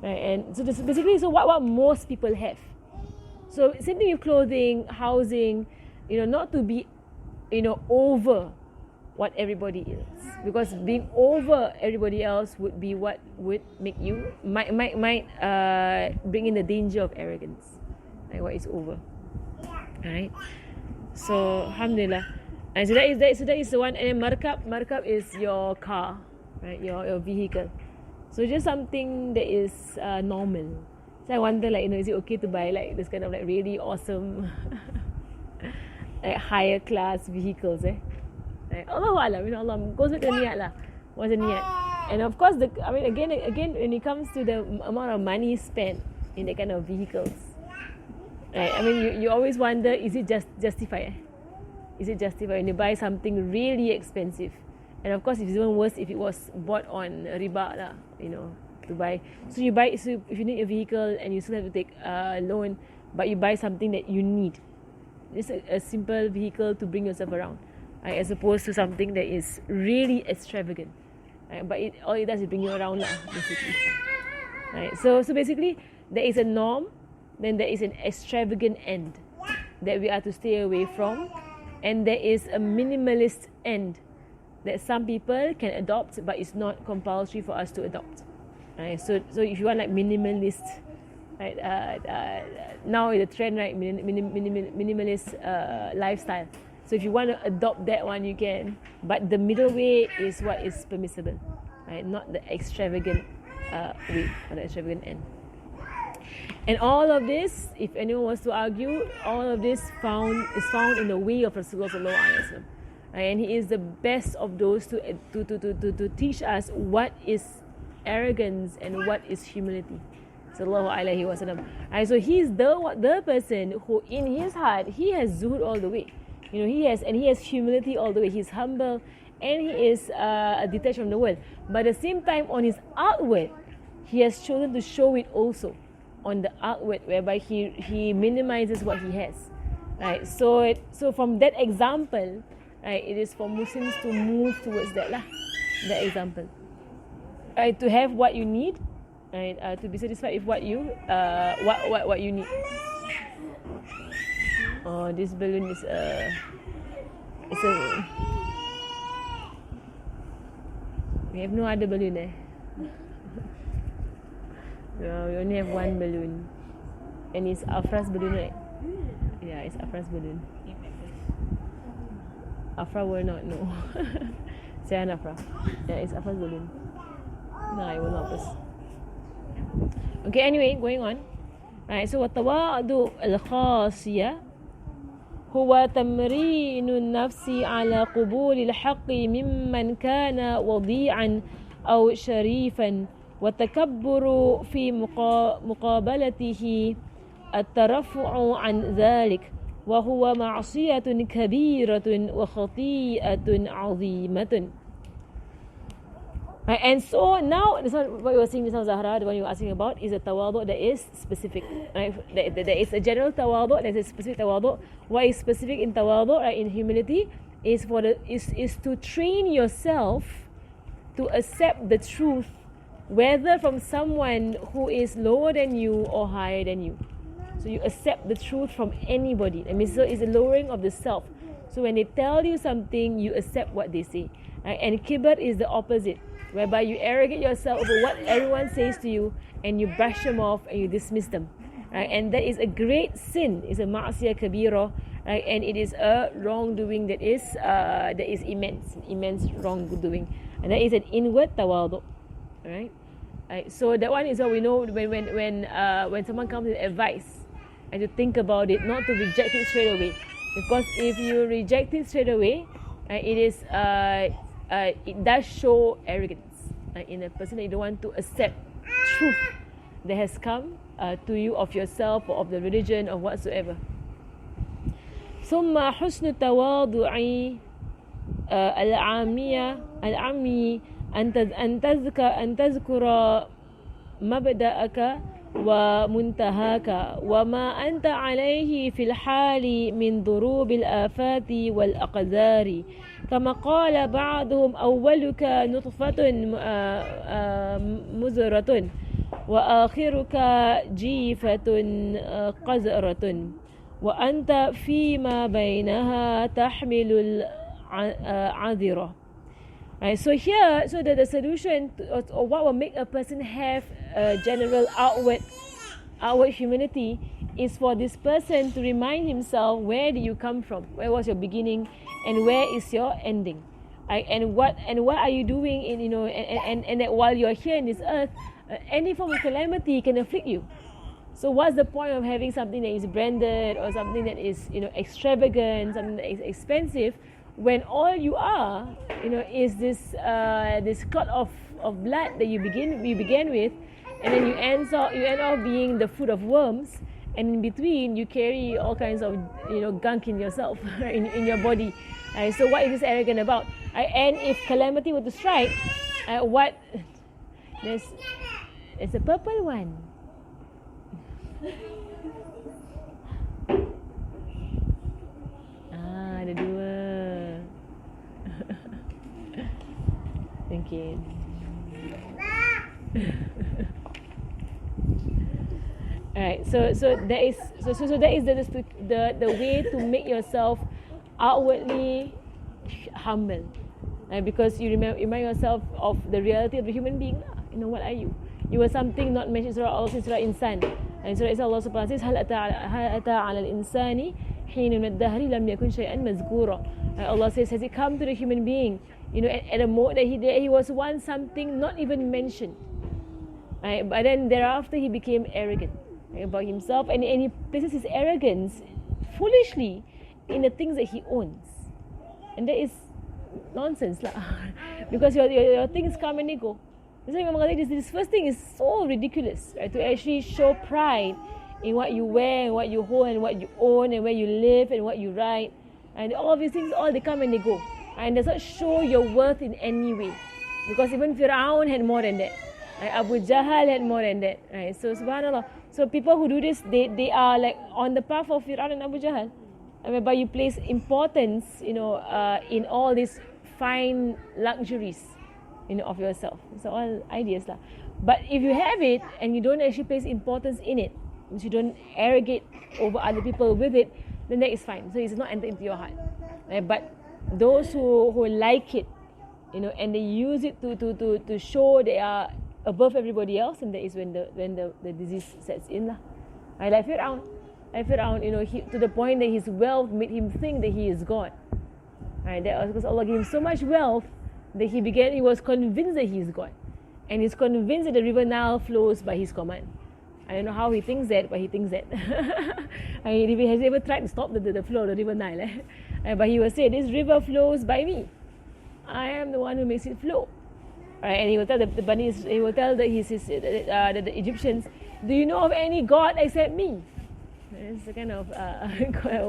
right? And so this basically what most people have. So same thing with clothing, housing, not to be, over what everybody is, because being over everybody else would be what would make you might bring in the danger of arrogance, like what is over. Right? So alhamdulillah. And so that is the one. And then markab is your car, right? Your vehicle. So just something that is normal. So I wonder, like, is it okay to buy like this kind of like really awesome like higher class vehicles, Like, Allahu Alam, Allah goes with the niyat lah. What's the niyat? And of course, again, when it comes to the amount of money spent in that kind of vehicles, right? I mean, you always wonder, is it justified? Is it justified when you buy something really expensive? And of course, it's even worse if it was bought on riba lah, to buy. So if you need a vehicle and you still have to take a loan, but you buy something that you need. Just a simple vehicle to bring yourself around, right? As opposed to something that is really extravagant, right? But all it does is bring you around lah, basically. Right? So basically, there is a norm, then there is an extravagant end that we are to stay away from, and there is a minimalist end that some people can adopt, but it's not compulsory for us to adopt. Right? So if you want like minimalist, right? Now the trend, right? Minimalist lifestyle. So if you want to adopt that one, you can. But the middle way is what is permissible, right? Not the extravagant way or the extravagant end. And all of this, if anyone wants to argue, all of this is found in the way of Rasulullah sallallahu alaihi wasallam. And he is the best of those to teach us what is arrogance and what is humility. Sallallahu alaihi wasallam. And so he's the person who in his heart he has zuhud all the way. He has humility all the way. He's humble and he is detached from the world. But at the same time, on his outward, he has chosen to show it also on the outward, whereby he minimizes what he has. Right. So from that example, right, it is for Muslims to move towards that example. Right, to have what you need, right, to be satisfied with what you need. Oh, this balloon is we have no other balloon No, we only have one balloon, and it's Afra's balloon, right? Yeah, it's Afra's balloon. Afra will not know. Say Afra. Yeah, it's Afra's balloon. No, I will not first. Okay, anyway, going on. Right, so والتواضع الخاصية هو تمرين النفس على قبول الحق ممن كان وضيعا أو شريفا والتكبر في مقابلته الترفع عن ذلك وهو معصية كبيرة وخطيئة عظيمة. And so now, this one, what you were saying just now, Zahra, the one you were asking about, is a tawadu that is specific. Right? There is a general tawadu, there is a specific tawadu. What is specific in tawadu, right, in humility, is to train yourself to accept the truth, whether from someone who is lower than you or higher than you. So you accept the truth from anybody. I mean, so it's a lowering of the self. So when they tell you something, you accept what they say. Right? And kibr is the opposite, whereby you arrogate yourself over what everyone says to you and you brush them off and you dismiss them. Right? And that is a great sin. It's a ma'asiyah kabira, right? And it is a wrongdoing that is immense wrongdoing. And that is an inward tawadu. Right? Right? So that one is what we know when someone comes with advice, and to think about it, not to reject it straight away. Because if you reject it straight away, it does show arrogance in a person that you don't want to accept truth that has come to you of yourself or of the religion or whatsoever. ثم حسن التواضع العامي أن تذكر مبدأك ومنتهاك وما أنت عليه في الحال من ضروب الآفات والأقدار كما قال بعضهم أولك نطفة مزرة وآخرك جيفة قذرة وأنت فيما بينها تحمل العذرة. Right, so here, so the solution to, or what will make a person have a general outward humility is for this person to remind himself, where do you come from, where was your beginning, and where is your ending, right? And what are you doing in, you know, and that while you're here in this earth, any form of calamity can afflict you. So what's the point of having something that is branded or something that is, you know, extravagant, something that is expensive, when all you are, you know, is this clot of blood that you began with, and then you end up being the food of worms, and in between you carry all kinds of, you know, gunk in yourself, in your body. So what is this arrogant about? And if calamity were to strike, what there's a purple one. Ada dua. Okay. Alright, so that is the way to make yourself outwardly humble, right? Because you remind yourself of the reality of the human being. You know, what are you? You were something not mentioned in Surah Insan. And Surah Isa, Allah subhanahu wa ta'ala says, هَلْ أَتَى عَلَى الْإِنسَانِ حِينٌ مِنَ الدَّهْرِ لَمْ يَكُنْ شَيْئًا مَذْكُورًا. Allah says, has it come to the human being, you know, at a moment that he was once something not even mentioned, right? But then thereafter he became arrogant, right, about himself, and he places his arrogance foolishly in the things that he owns, and that is nonsense lah. Because your things come and they go. So this first thing is so ridiculous, right? To actually show pride in what you wear and what you hold and what you own and where you live and what you write, and all of these things, all they come and they go, and does not show your worth in any way. Because even Fir'aun had more than that, right? Abu Jahl had more than that, right? So subhanallah, so people who do this, they are like on the path of Fir'aun and Abu Jahl, whereby you place importance, you know, in all these fine luxuries, you know, of yourself. It's all ideas lah. But if you have it and you don't actually place importance in it, you don't arrogate over other people with it, then that is fine. So it's not entered into your heart, right? But those who like it, you know, and they use it to show they are above everybody else, and that is when the disease sets in lah. Right? Like Fir'aun, you know, to the point that his wealth made him think that he is God. Right? That was because Allah gave him so much wealth that he was convinced that he is God, and he's convinced that the river Nile flows by his command. I don't know how he thinks that, but he thinks that. I mean, if he has ever tried to stop the flow of the river Nile, but he will say, this river flows by me. I am the one who makes it flow. Right? And he will tell the Egyptians, do you know of any God except me? That's the kind of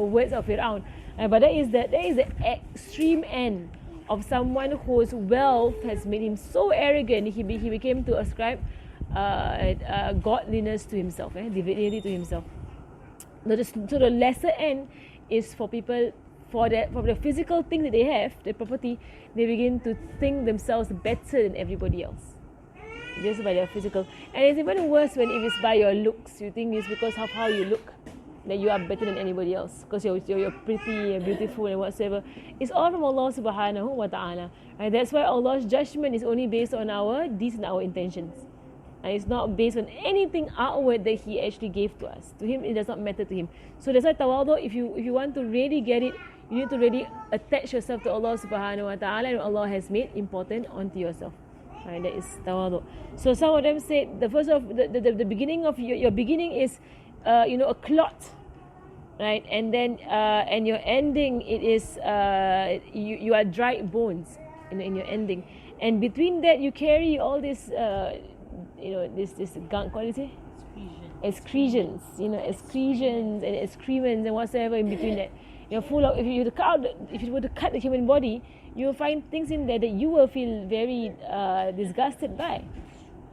words of Fir'aun. But that is the extreme end of someone whose wealth has made him so arrogant, he became to ascribe godliness to himself, divinity to himself. So the lesser end is for people, for the physical thing that they have, the property, they begin to think themselves better than everybody else, just by their physical. And it's even worse when if it's by your looks. You think it's because of how you look that you are better than anybody else, because you're pretty and beautiful and whatsoever. It's all from Allah subhanahu wa ta'ala. And that's why Allah's judgment is only based on our deeds and our intentions. And it's not based on anything outward that He actually gave to us. To Him, it does not matter to Him. So that's why tawadhu, if you want to really get it, you need to really attach yourself to Allah subhanahu wa ta'ala, and Allah has made important onto yourself. Right, that is tawadhu. So some of them say the first of the beginning of your beginning is a clot, right? And then and your ending, it is you are dried bones in your ending, and between that you carry all this this gunk. What do you say? Excretions, excretions and excrements and whatsoever in between that. You're full of. If you were to cut the human body, you will find things in there that you will feel very disgusted by.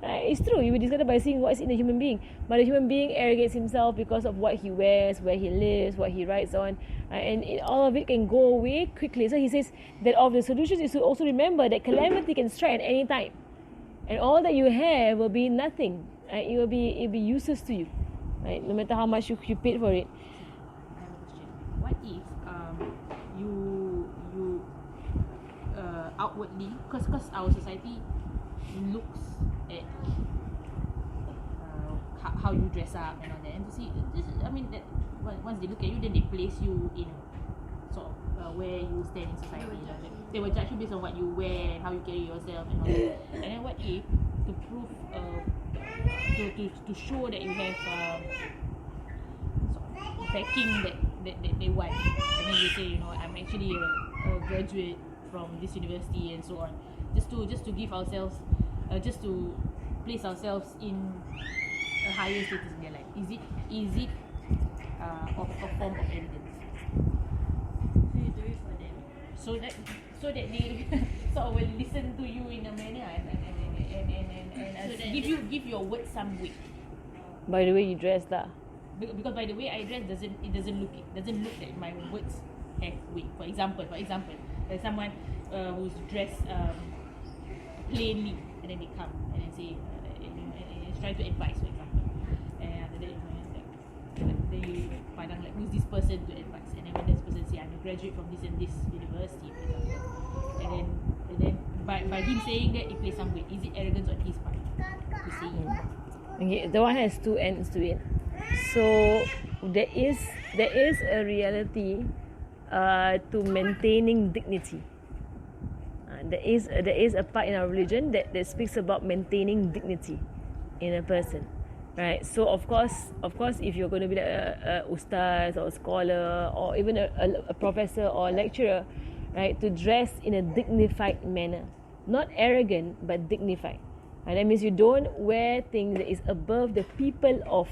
It's true, you will be disgusted by seeing what is in the human being. But the human being arrogates himself because of what he wears, where he lives, what he writes on, and all of it can go away quickly. So he says that of the solutions is to also remember that calamity can strike at any time, and all that you have will be nothing. right? It'll be useless to you, right? No matter how much you paid for it. I have a question. What if you outwardly, because our society looks at how you dress up and all that, and to see this, I mean that once they look at you, then they place you in sort of where you stand in society. They will judge you based on what you wear and how you carry yourself and all that. And then what if to prove to show that you have sort of backing that they want, and then you say, you know, I'm actually a graduate from this university and so on, just to give ourselves, just to place ourselves in a higher status in their life. Is it a form of arrogance? So you do it for them. So that they sort of will listen to you in a manner and So give your words some weight. By the way you dress lah. Because by the way I dress doesn't look that my words have weight. For example, there's someone who's dressed plainly, and then they come and then say and try to advise, for example, and after that, you know, like they pandang like, who's this person to advise, and then when this person say, I'm a graduate from this and this university, for example, and then by him saying that, it plays some weight. Is it arrogance on his part to say it? Okay, the one has two ends to it. So there is a reality to maintaining dignity. There is a part in our religion that speaks about maintaining dignity in a person, right? So of course, if you're going to be like a ustaz or a scholar or even a professor or a lecturer, right, to dress in a dignified manner, not arrogant but dignified. And that means you don't wear things that is above the people of,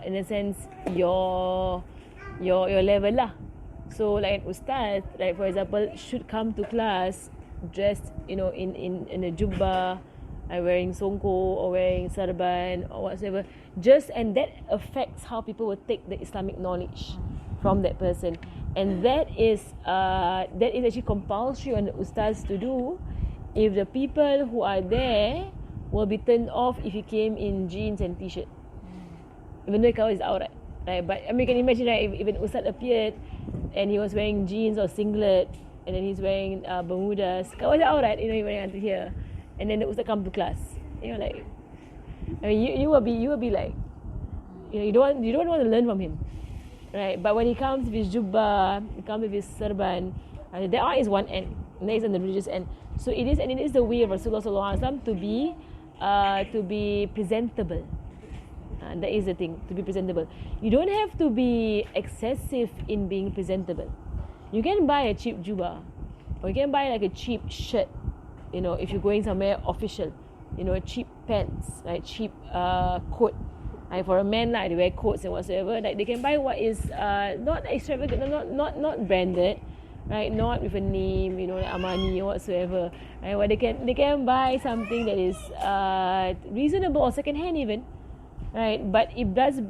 in a sense, your level lah. So like an ustaz, like for example, should come to class dressed, you know, in a jubba, wearing songko or wearing sarban or whatsoever. And that affects how people will take the Islamic knowledge from that person. And that is actually compulsory on the ustaz to do, if the people who are there will be turned off if he came in jeans and t-shirt, even though cover is out, right? But I mean, you can imagine, right, if an ustad appeared and he was wearing jeans or singlet, and then he's wearing bermudas, cover is out, right? You know, he wearing until here, and then the ustad come to class, you know, like, I mean, you will be like, you know, you don't want to learn from him, right? But when he comes with his jubba, he comes with his sarban, that is one end, and that is on the religious end. So it is the way of Rasulullah Sallallahu Alaihi Wasallam to be presentable. That is the thing, to be presentable. You don't have to be excessive in being presentable. You can buy a cheap jubba, or you can buy like a cheap shirt, you know, if you're going somewhere official, you know, cheap pants, like cheap coat. Like for a man, like they wear coats and whatsoever. Like they can buy what is not extravagant, not branded, right? Not with a name, you know, like Armani or whatsoever. Right? Where they can buy something that is reasonable or second hand even, right? But it does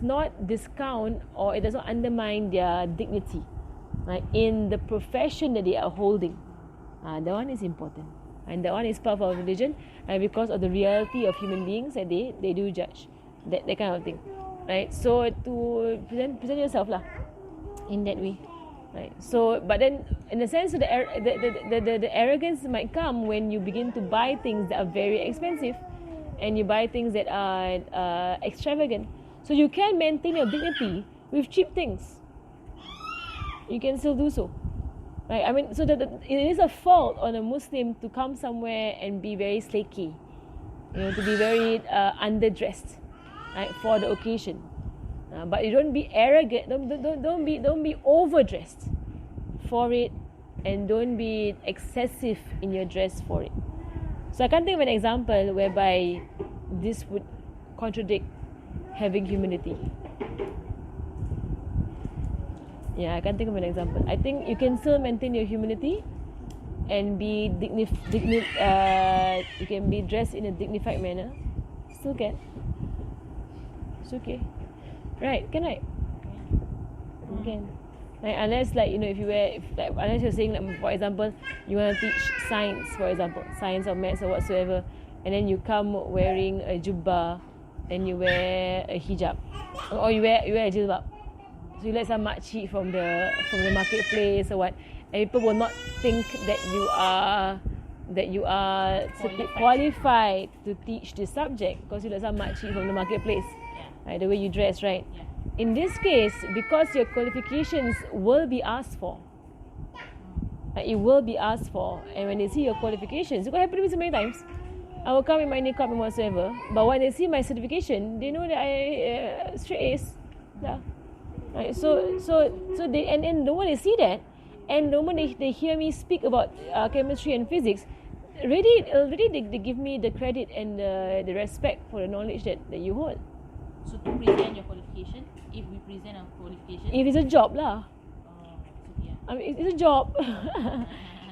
not discount, or it does not undermine their dignity, right, in the profession that they are holding. That one is important, and that one is part of our religion, and because of the reality of human beings that they do judge that kind of thing, right? So to present yourself lah in that way, right? So but then in a sense, the arrogance might come when you begin to buy things that are very expensive, and you buy things that are extravagant. So you can maintain your dignity with cheap things. You can still do so, right? I mean, so that it is a fault on a Muslim to come somewhere and be very slaky, you know, to be very underdressed, right, for the occasion. But you don't be arrogant. Don't be overdressed for it, and don't be excessive in your dress for it. So I can't think of an example whereby this would contradict having humility. Yeah, I can't think of an example. I think you can still maintain your humility and be you can be dressed in a dignified manner. Still can. It's okay. Right, can I? You can. Like, unless, like, you know, unless you're saying, like, for example, you want to teach science, for example, science or maths or whatsoever, and then you come wearing a jubba, and you wear a hijab, or you wear a jilbab. So you let some makcik from the marketplace or what, and people will not think that you are qualified to teach this subject because you let some makcik from the marketplace. Right, the way you dress, right? Yeah. In this case, because your qualifications will be asked for, it will be asked for, and when they see your qualifications, it happened to me so many times. I will come in my niqab and whatsoever, but when they see my certification, they know that I straight A's. Yeah. Right. So they and the moment they see that, and the moment they hear me speak about chemistry and physics, already they give me the credit and the respect for the knowledge that you hold. So to present your qualification, if we present our qualification, If it's a job lah. yeah. I mean, it's a job.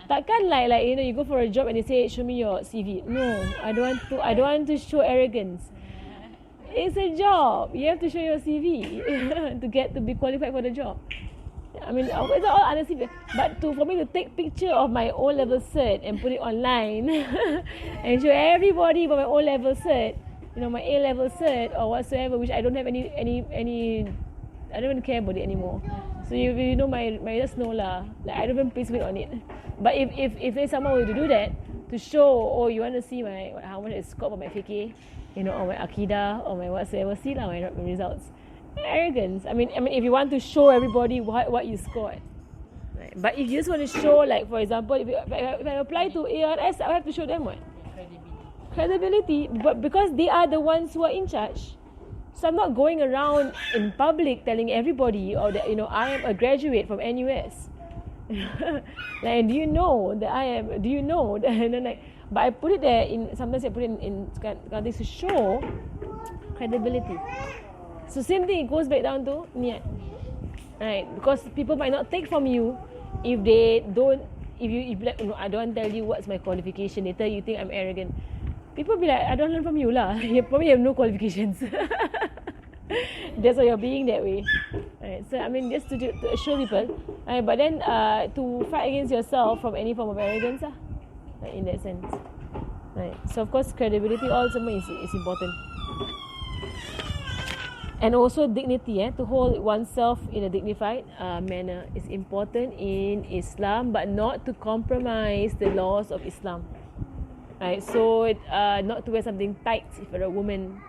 Takkan like you go for a job and they say show me your CV. No, I don't want to show arrogance. It's a job. You have to show your CV to be qualified for the job. I mean, it's all honestly, but for me to take picture of my O-level cert and put it online and show everybody about my O-level cert, my A-level cert or whatsoever, which I don't have any I don't even care about it anymore. So you know my just know lah. Like I don't even place weight on it. But if there's someone who to do that to show, you want to see how much I scored for my fiqh, or my akidah or my whatsoever, see lah my results. Arrogance. I mean if you want to show everybody what you scored. Right. But if you just want to show, like for example, if I apply to ARS, I have to show them what? Credibility. But because they are the ones who are in charge. So I'm not going around in public telling everybody that I am a graduate from NUS. Like, do you know that I am? Do you know that? And then but I put it there sometimes I put it in things to show credibility. So same thing, it goes back down to niat, right? Because people might not take from you if they don't. If you like, I don't tell you what's my qualification. Later you think I'm arrogant. People be like, I don't learn from you lah. You probably have no qualifications. That's why you're being that way. Right. So I mean, just to show people. Right, but then to fight against yourself from any form of arrogance, like in that sense. Right. So of course, credibility also is important. And also dignity, to hold oneself in a dignified manner is important in Islam, but not to compromise the laws of Islam. Right, so not to wear something tight if you're a woman,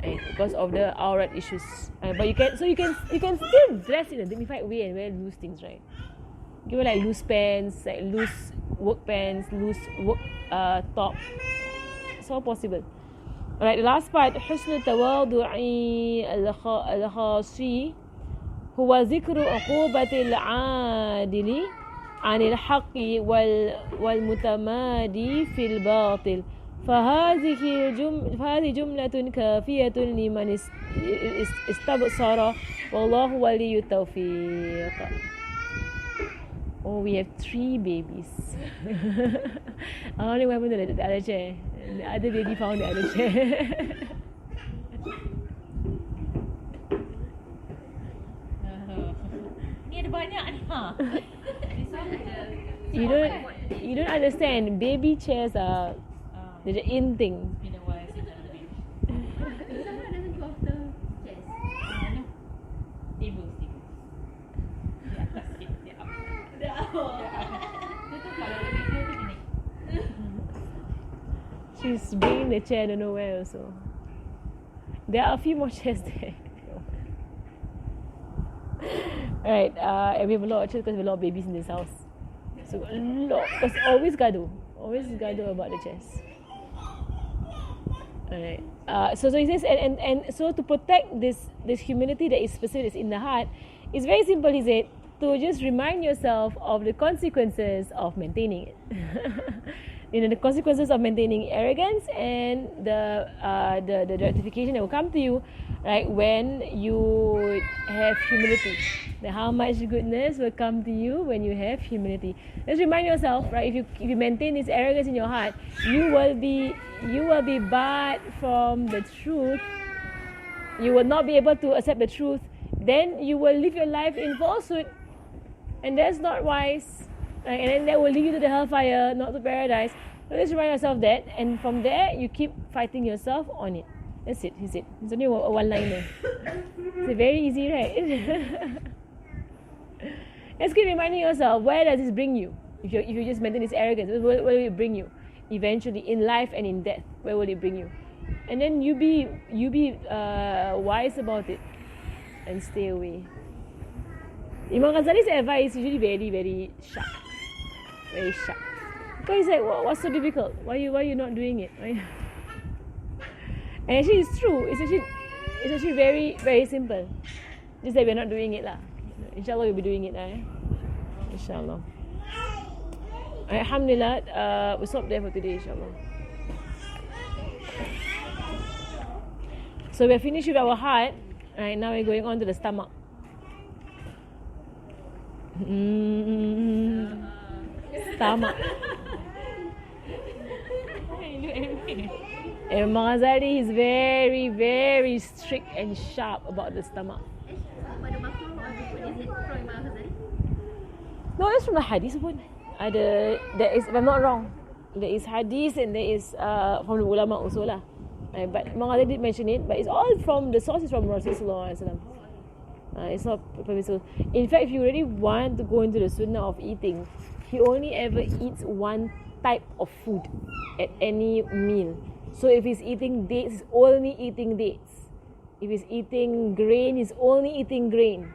right, because of the aurat issues. But you can still dress in a dignified way and wear loose things, right? You wear like loose pants, like loose work pants, loose work top. It's all possible. Alright, the last part, حسن التواضع الخاصي هو ذكر عقوبة العادل عن الحق والمتمادي في الباطل. فهذه جملة كافية لمن استبصر والله ولي التوفيق. Oh, we have 3 babies. I don't know what happened to the other chair. The other baby found the other chair. Ni ada banyak ni You don't understand. Baby chairs are the in thing. Been a while since I was a baby. Someone doesn't go after chairs. No. Tables. Di atas sikit. Dia up. Dia tu kalau lebih dia tu gini. She's bringing the chair to nowhere also. There are a few more chairs there. Alright, and we have a lot of chairs because we have a lot of babies in this house. So a lot, because always gaduh about the chairs. Alright. So he says, and so to protect this humility that is specific in the heart, it's very simple. He said to just remind yourself of the consequences of maintaining it. The consequences of maintaining arrogance and the gratification that will come to you, right, when you have humility. How much goodness will come to you when you have humility. Just remind yourself, right, if you maintain this arrogance in your heart, you will be barred from the truth. You will not be able to accept the truth. Then you will live your life in falsehood, and that's not wise. Right? And then that will lead you to the hellfire, not to paradise. Just remind yourself that, and from there you keep fighting yourself on it. That's it. It's only a one-liner. It's very easy, right? Just keep reminding yourself, where does this bring you? If you just maintain this arrogance, where will it bring you? Eventually, in life and in death, where will it bring you? And then you be wise about it and stay away. Imam Ghazali's advice is usually very, very sharp. Very sharp. Because he's like, what's so difficult? Why you not doing it? And actually it's true. It's actually very, very simple. Just that we're not doing it lah. Inshallah we'll be doing it lah. Inshallah. Alhamdulillah, we'll stop there for today, inshallah. So we're finished with our heart. Right now we're going on to the stomach. Stomach. Imam Ghazali is very, very strict and sharp about the stomach. Pada makhluk or is it from Imam Ghazali? No, it's from the hadith pun. There is, if I'm not wrong, there is hadith and there is from the ulama also lah. But Imam Ghazali did mention it, but it's all from, the source is from Rasulullah SAW. It's not permissible. In fact, if you really want to go into the sunnah of eating, he only ever eats one type of food at any meal. So if he's eating dates, he's only eating dates. If he's eating grain, he's only eating grain.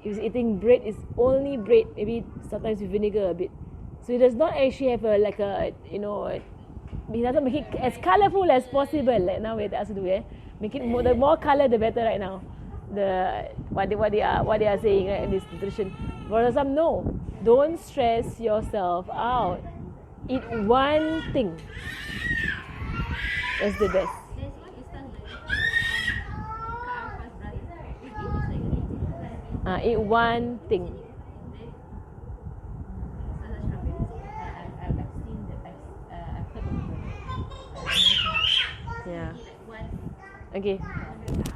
If he's eating bread, it's only bread, maybe sometimes with vinegar a bit. So he does not actually have he doesn't make it as colourful as possible. Like now we have to do, make it more, the more colour the better right now. What they are saying, right, in this nutrition. For some, no, don't stress yourself out. Eat one thing. That's the best. There's one instance like Eat one thing. Yeah. Okay.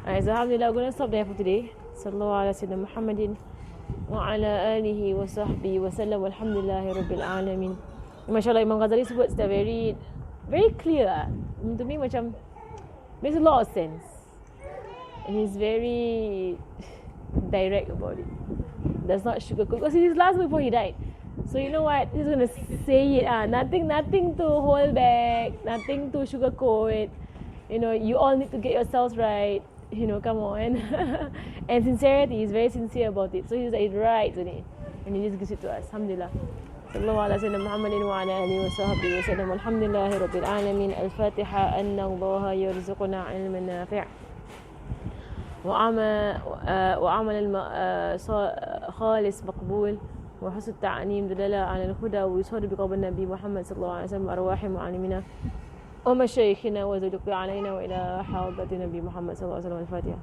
Alright, so alhamdulillah, we're going to stop there for today. Sallallahu ala sayyidina Muhammadin wa ala alihi wa sahbihi wa sallam walhamdulillahi rabbil alamin. MashaAllah, Imam Ghazali's words, they're very, very clear. To me, macam, makes a lot of sense. And he's very direct about it. Does not sugarcoat. Because it's his last before he died. So you know what? He's going to say it. Nothing to hold back. Nothing to sugarcoat. You all need to get yourselves right. Come on. And sincerity, he's very sincere about it. So he's like, right, and he just gives it to us. Alhamdulillah. Sallallahu ala sayyidina Muhammadin wa ala alihi wa sahbihi wa sallam. Alhamdulillahi rabbil alamin. Al-Fatiha. Anna Allah yarzuquna ilman nafi' وعمل خالص مقبول وحسن التعليم دلالة على الهدى ويصهر بقلب النبي محمد صلى الله عليه وسلم أرواح معلمنا ومشايخنا وزدق علينا وإلى حوضة النبي محمد صلى الله عليه وسلم. الفاتحة.